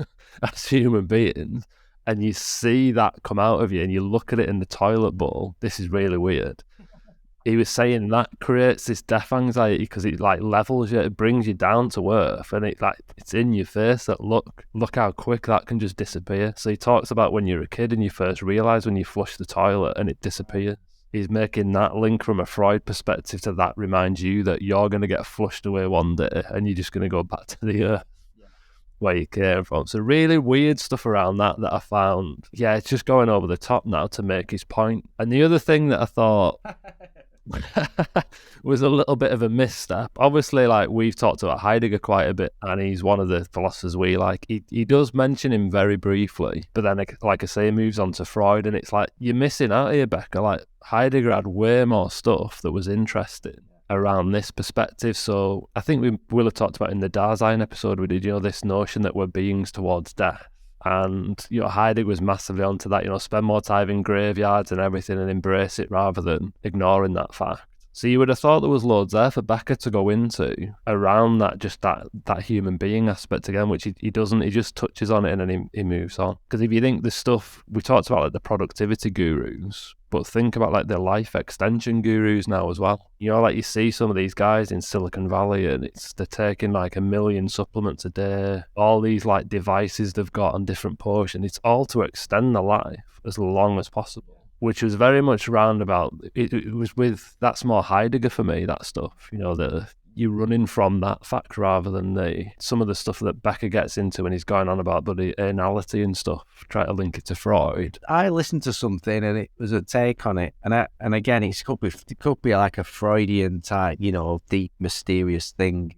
[SPEAKER 2] as human beings, and you see that come out of you and you look at it in the toilet bowl. This is really weird. He was saying that creates this death anxiety because it like levels you, it brings you down to earth, and it's in your face that look how quick that can just disappear. So he talks about when you're a kid and you first realise when you flush the toilet and it disappears. He's making that link from a Freud perspective to that reminds you that you're going to get flushed away one day and you're just going to go back to the earth where you came from. So really weird stuff around that I found. Yeah, it's just going over the top now to make his point. And the other thing that I thought was a little bit of a misstep. Obviously, like we've talked about Heidegger quite a bit, and he's one of the philosophers we like. He does mention him very briefly, but then, like I say, he moves on to Freud, and it's like you're missing out here, Becker. Like Heidegger had way more stuff that was interesting around this perspective. So I think we will have talked about in the Dasein episode we did, this notion that we're beings towards death. And, Heidegger was massively onto that, spend more time in graveyards and everything and embrace it rather than ignoring that fact. So you would have thought there was loads there for Becker to go into around that, just that human being aspect again, which he doesn't, he just touches on it and then he moves on. Because if you think the stuff, we talked about like the productivity gurus, but think about like the life extension gurus now as well. Like you see some of these guys in Silicon Valley and they're taking like 1 million supplements a day, all these like devices they've got on different portions. It's all to extend the life as long as possible, which was very much roundabout. It was with, that's more Heidegger for me, that stuff, you're running from that fact rather than some of the stuff that Becker gets into when he's going on about bloody anality and stuff, trying to link it to Freud.
[SPEAKER 3] I listened to something and it was a take on it, and again, it could be like a Freudian type, deep, mysterious thing.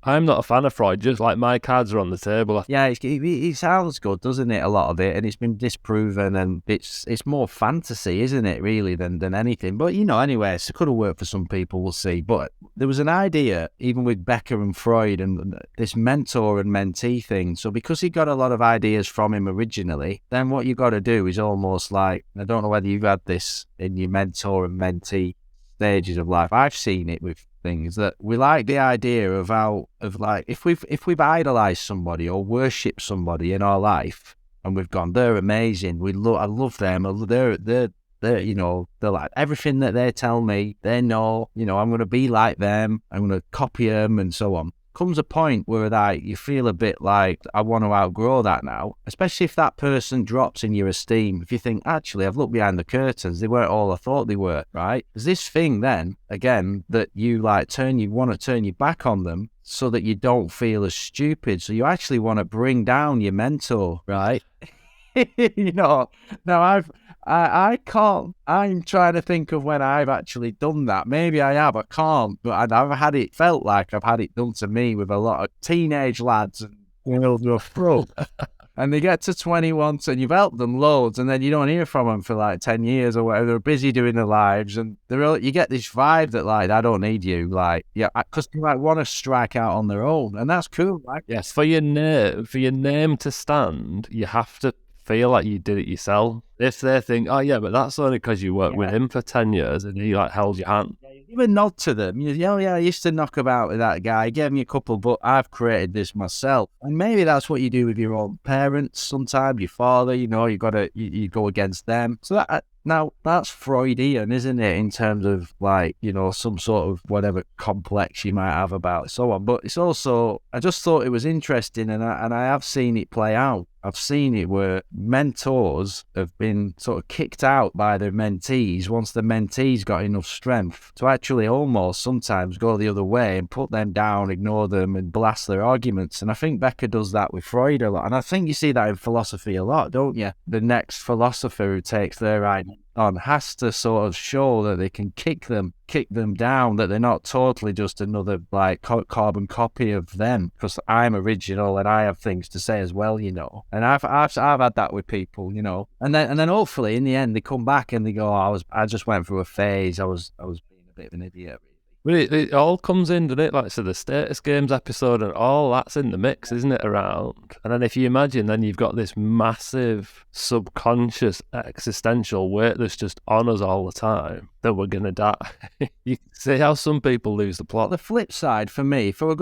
[SPEAKER 2] I'm not a fan of Freud, just like my cards are on the table.
[SPEAKER 3] Yeah, it sounds good, doesn't it, a lot of it, and it's been disproven, and it's more fantasy, isn't it, really, than anything. But, anyway, it could have worked for some people, we'll see. But there was an idea, even with Becker and Freud, and this mentor and mentee thing. So because he got a lot of ideas from him originally, then what you got to do is almost like, I don't know whether you've had this in your mentor and mentee stages of life. I've seen it with things that we like the idea of if we've idolized somebody or worshipped somebody in our life and we've gone, they're amazing, I love them, they're like everything that they tell me, they know, I'm going to be like them, I'm going to copy them and so on. Comes a point where you feel a bit like, I want to outgrow that now, especially if that person drops in your esteem. If you think, actually, I've looked behind the curtains, they weren't all I thought they were, right? There's this thing then, again, that you want to turn your back on them so that you don't feel as stupid. So you actually want to bring down your mentor, right? Now I can't. I'm trying to think of when I've actually done that. Maybe I have. I can't. But felt like I've had it done to me with a lot of teenage lads and girls who are pro. And they get to 21 and you've helped them loads, and then you don't hear from them for like 10 years or whatever. They're busy doing their lives, and you get this vibe that like, I don't need you, like, yeah, because they like want to strike out on their own, and that's cool. Like,
[SPEAKER 2] yes, for your name to stand, you have to feel like you did it yourself. If they think, oh yeah, but that's only because you worked with him for 10 years and he like held your hand.
[SPEAKER 3] Give a nod to them. I used to knock about with that guy. He gave me a couple, but I've created this myself. And maybe that's what you do with your own parents sometimes, your father, you go against them. So now that's Freudian, isn't it, in terms of like, some sort of whatever complex you might have about so on. But it's also, I just thought it was interesting, and I have seen it play out. I've seen it where mentors have been sort of kicked out by their mentees once the mentees got enough strength to actually almost sometimes go the other way and put them down, ignore them and blast their arguments. And I think Becker does that with Freud a lot. And I think you see that in philosophy a lot, don't you? The next philosopher who takes their idea on has to sort of show that they can kick them down, that they're not totally just another like carbon copy of them, because I'm original and I have things to say as well, and I've had that with people, and then hopefully in the end they come back and they go, I just went through a phase, I was being a bit of an idiot.
[SPEAKER 2] But it all comes in, doesn't it? Like, so the status games episode and all that's in the mix, isn't it, around? And then if you imagine, then you've got this massive subconscious existential weight that's just on us all the time, that we're going to die. You can see how some people lose the plot.
[SPEAKER 3] The flip side for me, if I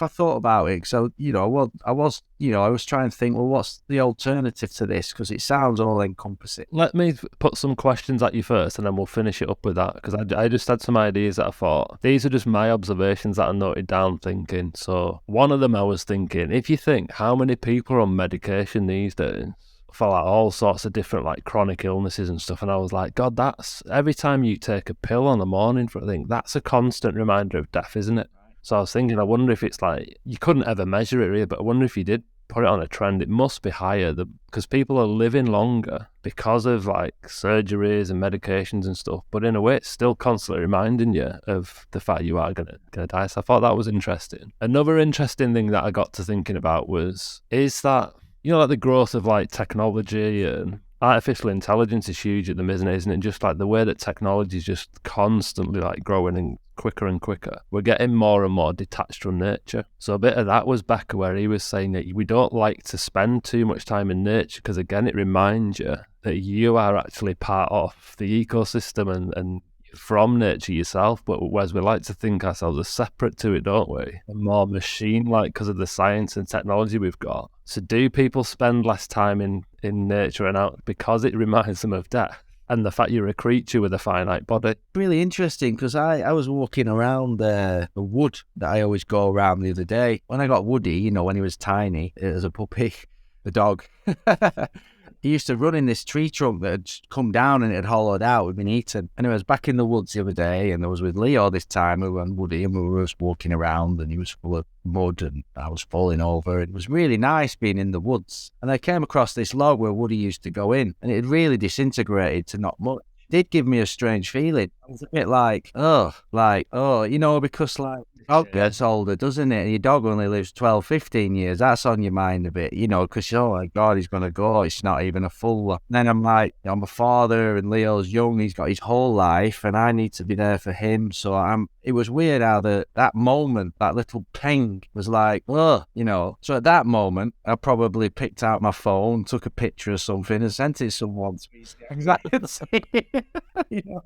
[SPEAKER 3] thought about it, so, I was trying to think, well, what's the alternative to this? Because it sounds all encompassing.
[SPEAKER 2] Let me put some questions at you first, and then we'll finish it up with that, because I just had some ideas that I thought, these are just my observations that I noted down thinking. So one of them I was thinking, if you think how many people are on medication these days for like all sorts of different like chronic illnesses and stuff, and I was like, God, that's every time you take a pill on the morning for a thing, that's a constant reminder of death, isn't it? So I was thinking, I wonder if it's like, you couldn't ever measure it really, but I wonder if you did put it on a trend, it must be higher, because people are living longer because of like surgeries and medications and stuff, but in a way it's still constantly reminding you of the fact you are gonna die. So I thought that was interesting. Another interesting thing that I got to thinking about is that, like the growth of like technology and artificial intelligence is huge at the minute, isn't it? Just like the way that technology is just constantly like growing and quicker. We're getting more and more detached from nature. So a bit of that was Becker, where he was saying that we don't like to spend too much time in nature, because again, it reminds you that you are actually part of the ecosystem and from nature yourself, but whereas we like to think ourselves as separate to it, don't we? And more machine-like because of the science and technology we've got. So do people spend less time in nature and out because it reminds them of death? And the fact you're a creature with a finite body.
[SPEAKER 3] Really interesting, because I was walking around the wood that I always go around the other day. When I got Woody, when he was tiny, as a puppy, the dog. he used to run in this tree trunk that had come down and it had hollowed out, had been eaten. And I was back in the woods the other day, and I was with Leo this time, and Woody, and we were just walking around, and he was full of mud, and I was falling over. It was really nice being in the woods. And I came across this log where Woody used to go in, and it had really disintegrated to not much. Did give me a strange feeling. I was a bit like, you know, because like dog gets older, doesn't it? And your dog only lives 12, 15 years. That's on your mind a bit, you know, because, oh my God, he's going to go. It's not even a full one. Then I'm like, I'm a father and Leo's young. He's got his whole life and I need to be there for him. So it was weird how that moment, that little ping was like, oh, you know. So at that moment, I probably picked out my phone, took a picture of something and sent it to someone. Exactly the same. You know,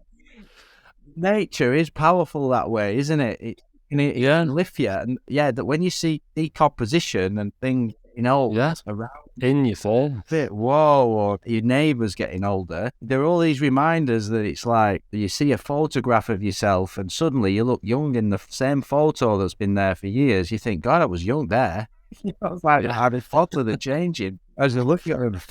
[SPEAKER 3] nature is powerful that way, isn't it? It can lift you, and that when you see decomposition and things, you know, around
[SPEAKER 2] in your phone,
[SPEAKER 3] or your neighbours getting older, there are all these reminders that it's like you see a photograph of yourself, and suddenly you look young in the same photo that's been there for years. You think, God, I was young there. You know, it's like having photos that are changing as you're looking at them.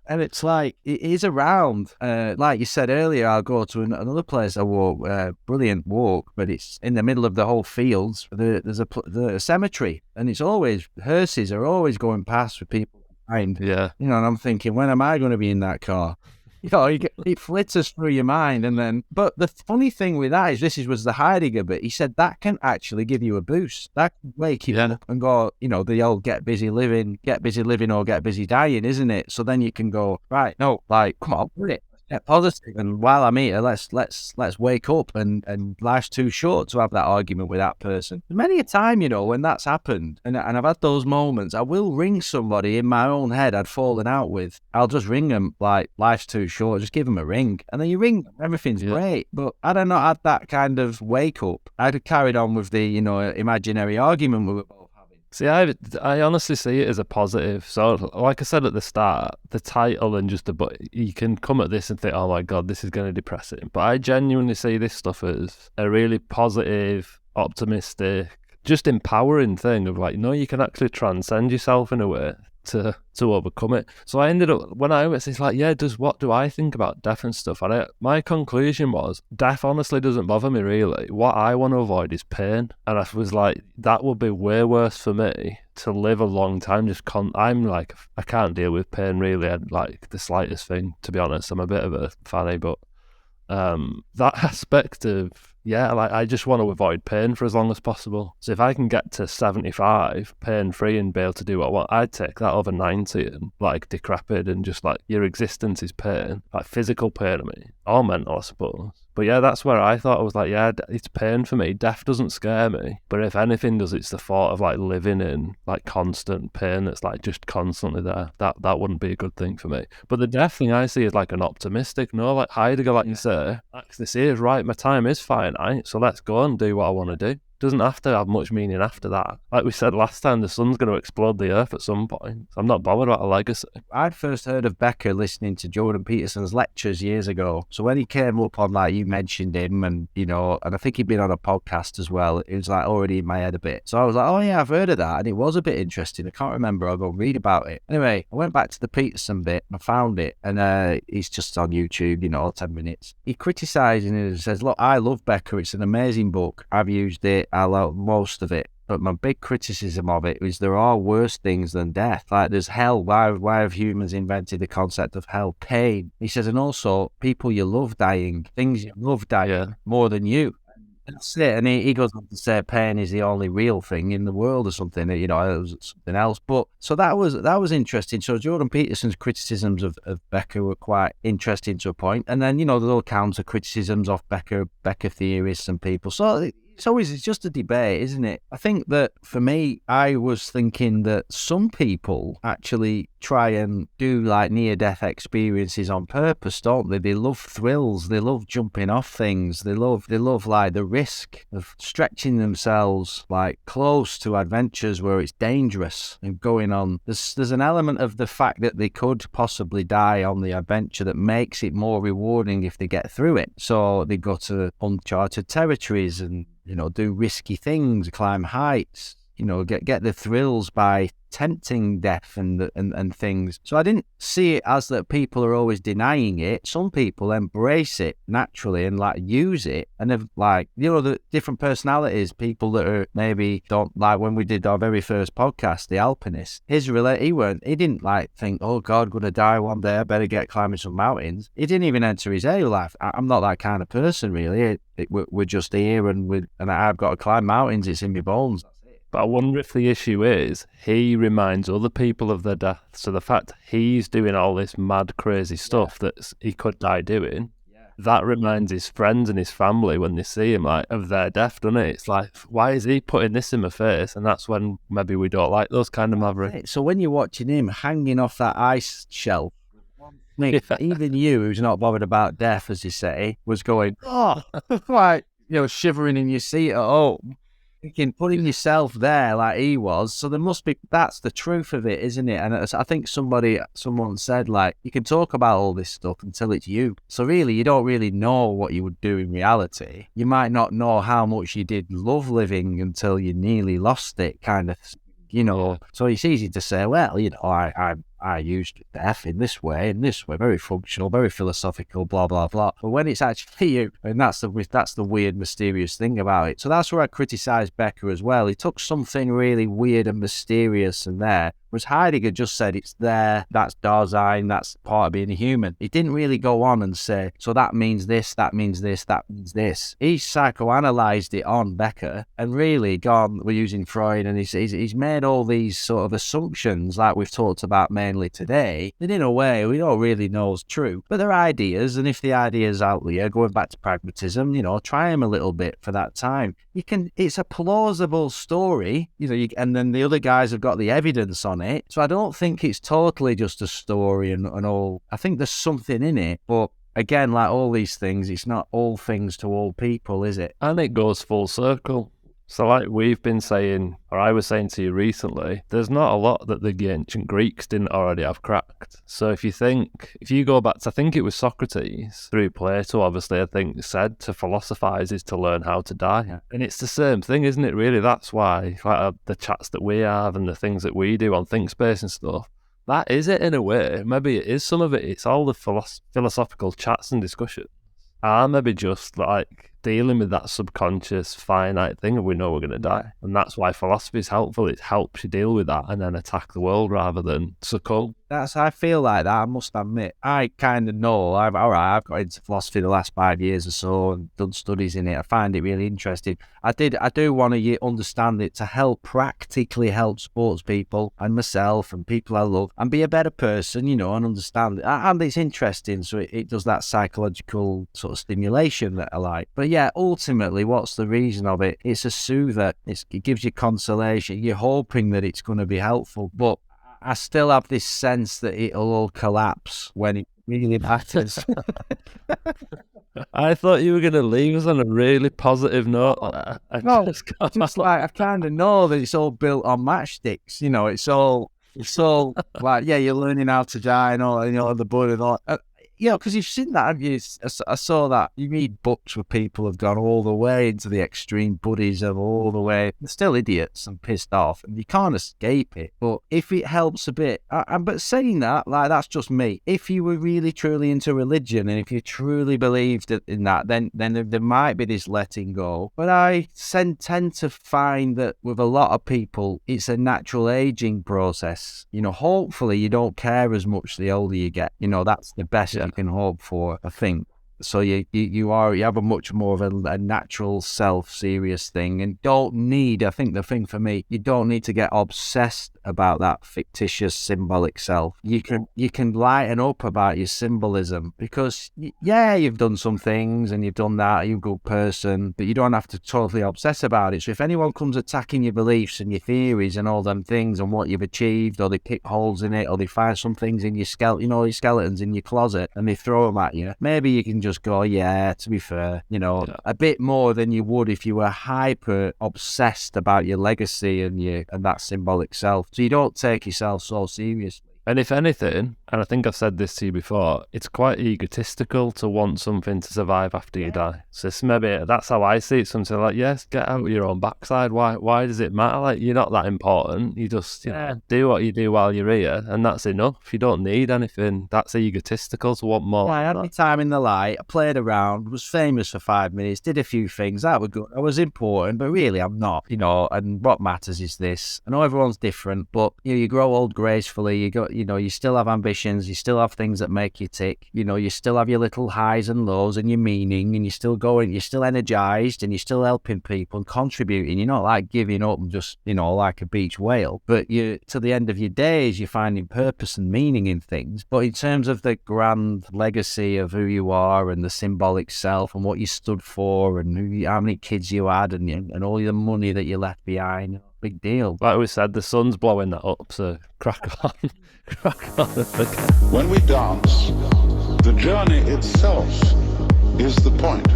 [SPEAKER 3] And it's like, it is around. Like you said earlier, I'll go to another place I walk, brilliant walk, but it's in the middle of the whole fields. There's a cemetery, and it's always, hearses are always going past with people behind.
[SPEAKER 2] Yeah.
[SPEAKER 3] You know, and I'm thinking, when am I going to be in that car? You know, it flitters through your mind, and then. But the funny thing with that is, was the Heidegger bit. He said that can actually give you a boost. That can wake you up and go. You know, the old get busy living, or get busy dying, isn't it? So then you can go right. No, like, come on, put it. Get positive, and while I'm here, let's wake up, and life's too short to have that argument with that person. Many a time, you know, when that's happened, and I've had those moments, I will ring somebody in my own head I'd fallen out with. I'll just ring them, like, life's too short, just give them a ring, and then you ring them, everything's great. But had I not had that kind of wake up, I'd have carried on with the, you know, imaginary argument we were both.
[SPEAKER 2] See, I honestly see it as a positive. So, like I said at the start, the title and just but you can come at this and think, oh my God, this is going to depress it. But I genuinely see this stuff as a really positive, optimistic, just empowering thing of like, no, you can actually transcend yourself in a way to overcome it. So I ended up, when I was, it's like, what do I think about death and stuff? And my conclusion was, death honestly doesn't bother me really. What I want to avoid is pain. And I was like, that would be way worse for me to live a long time. I'm like, I can't deal with pain really. I'd like the slightest thing, to be honest. I'm a bit of a fanny, but that aspect of, like I just want to avoid pain for as long as possible. So if I can get to 75 pain-free and be able to do what I want, I'd take that over 90 and like decrepit and just like your existence is pain, like physical pain, I mean, or mental, I suppose. But yeah, that's where I thought, I was like, it's pain for me. Death doesn't scare me. But if anything does, it's the thought of like living in like constant pain that's like just constantly there. That wouldn't be a good thing for me. But the death thing I see is like an optimistic, no, like Heidegger, like you say, this is right, my time is finite, so let's go and do what I want to do. Doesn't have to have much meaning after that. Like we said last time, the sun's going to explode the earth at some point. So I'm not bothered about a legacy.
[SPEAKER 3] I'd first heard of Becker listening to Jordan Peterson's lectures years ago. So when he came up on, like, you mentioned him, and, you know, and I think he'd been on a podcast as well, it was like already in my head a bit. So I was like, oh yeah, I've heard of that. And it was a bit interesting. I can't remember. I'll go read about it. Anyway, I went back to the Peterson bit and I found it. And he's just on YouTube, you know, 10 minutes. He criticizing it and says, look, I love Becker. It's an amazing book. I've used it. I love most of it, but my big criticism of it is there are worse things than death. Like there's hell. Why have humans invented the concept of hell? Pain. He says, and also people you love dying, things you love dying more than you. That's it. And he goes on to say pain is the only real thing in the world or something, you know, it was something else. But so that was interesting. So Jordan Peterson's criticisms of Becker were quite interesting to a point. And then, you know, the little counter criticisms of Becker theorists and people. So it's just a debate, isn't it? I think that for me, I was thinking that some people actually try and do like near-death experiences on purpose, don't they? They love thrills. They love jumping off things. They love like the risk of stretching themselves like close to adventures where it's dangerous and going on. There's an element of the fact that they could possibly die on the adventure that makes it more rewarding if they get through it. So they go to uncharted territories and, you know, do risky things, climb heights, get the thrills by tempting death and things. So I didn't see it as that people are always denying it. Some people embrace it naturally and like use it, and have like, the different personalities. People that are maybe don't, like when we did our very first podcast, the alpinist, he didn't like think, oh God, gonna die one day, I better get climbing some mountains. He didn't even enter his head life. I'm not that kind of person really. We're just here, and I've got to climb mountains. It's in my bones.
[SPEAKER 2] But I wonder if the issue is he reminds other people of their death. So the fact he's doing all this mad, crazy stuff that he could die doing, that reminds his friends and his family when they see him like of their death, doesn't it? It's like, why is he putting this in my face? And that's when maybe we don't like those kind of mavericks.
[SPEAKER 3] So when you're watching him hanging off that ice shelf, even you, who's not bothered about death, as you say, was going, oh, like, shivering in your seat at home. Thinking, putting yourself there like he was, so there must be, that's the truth of it, isn't it? And I think someone said, like, you can talk about all this stuff until it's you. So really, you don't really know what you would do in reality. You might not know how much you did love living until you nearly lost it, kind of, So it's easy to say, well, I used death in this way, very functional, very philosophical, blah, blah, blah. But when it's actually you, and that's the weird, mysterious thing about it. So that's where I criticise Becker as well. He took something really weird and mysterious and there, whereas Heidegger just said it's there, that's Dasein, that's part of being a human. He didn't really go on and say, so that means this, that means this, that means this. He psychoanalyzed it on Becker and really gone, we're using Freud, and he's made all these sort of assumptions like we've talked about mainly today, that in a way we don't really know is true, but they're ideas, and if the ideas out there, going back to pragmatism, try them a little bit for that time. It's a plausible story, and then the other guys have got the evidence on it, so I don't think it's totally just a story and all. I think there's something in it, but again, like all these things, it's not all things to all people, is it?
[SPEAKER 2] And it goes full circle. So like we've been saying, or I was saying to you recently, there's not a lot that the ancient Greeks didn't already have cracked. So if you go back to, I think it was Socrates, through Plato, obviously, I think said to philosophize is to learn how to die. Yeah. And it's the same thing, isn't it, really? That's why like, the chats that we have and the things that we do on ThinkSpace and stuff, that is it in a way. Maybe it is some of it. It's all the philosophical chats and discussions. Are maybe just like dealing with that subconscious finite thing of we know we're going to die. And that's why philosophy is helpful. It helps you deal with that and then attack the world rather than succumb.
[SPEAKER 3] I feel like that, I must admit. I kind of know, I've got into philosophy the last 5 years or so and done studies in it. I find it really interesting. I do want to understand it to practically help sports people and myself and people I love and be a better person, and understand it. And it's interesting, so it does that psychological sort of stimulation that I like. But yeah, ultimately, what's the reason of it? It's a soother. It gives you consolation. You're hoping that it's going to be helpful, but I still have this sense that it'll all collapse when it really matters.
[SPEAKER 2] I thought you were going to leave us on a really positive note.
[SPEAKER 3] Just like I kind of know that it's all built on matchsticks. It's all like, yeah, you're learning how to die and all, the bud and all. Because you've seen that, haven't you? I saw that. You read books where people have gone all the way into the extreme Buddhism, all the way. They're still idiots and pissed off, and you can't escape it. But if it helps a bit, but saying that, like, that's just me. If you were really, truly into religion, and if you truly believed in that, then there might be this letting go. But I tend to find that with a lot of people, it's a natural aging process. Hopefully you don't care as much the older you get. That's the best you can hope for, I think. So you have a much more of a natural self-serious thing, and don't need, I think the thing for me, you don't need to get obsessed about that fictitious symbolic self. You can lighten up about your symbolism, because you've done some things and you've done that, you're a good person, but you don't have to totally obsess about it. So if anyone comes attacking your beliefs and your theories and all them things and what you've achieved, or they pick holes in it, or they find some things in your your skeletons in your closet and they throw them at you, maybe you can just go, to be fair, a bit more than you would if you were hyper obsessed about your legacy and that symbolic self. So you don't take yourself so seriously.
[SPEAKER 2] And if anything, and I think I've said this to you before, it's quite egotistical to want something to survive after you die. So it's maybe that's how I see it. Something like, yes, get out of your own backside. Why does it matter? Like, you're not that important. You just do what you do while you're here, and that's enough. You don't need anything. That's egotistical to want more.
[SPEAKER 3] I had my time in the light. I played around, was famous for 5 minutes, did a few things. That was good. I was important, but really I'm not, and what matters is this. I know everyone's different, but you grow old gracefully. You still have ambitions. You still have things that make you tick. You still have your little highs and lows and your meaning, and you're still going, you're still energized, and you're still helping people and contributing. You're not like giving up and just, like a beach whale, but to the end of your days, you're finding purpose and meaning in things. But in terms of the grand legacy of who you are and the symbolic self and what you stood for and how many kids you had and all the money that you left behind, big deal.
[SPEAKER 2] Like we said, the sun's blowing that up, so crack on. Crack on.
[SPEAKER 1] When we dance, the journey itself is the point.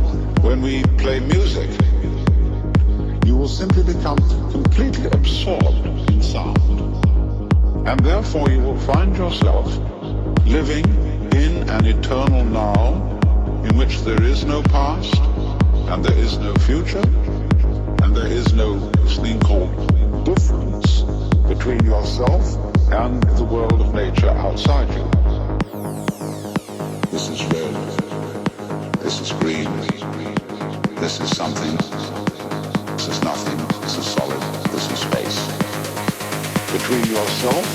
[SPEAKER 1] When we play music, you will simply become completely absorbed in sound. And therefore you will find yourself living in an eternal now in which there is no past and there is no future and there is no this thing called difference between yourself and the world of nature outside you. This is red, this is green, this is something, this is nothing, this is solid, this is space. Between yourself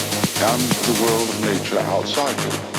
[SPEAKER 1] and the world of nature outside you.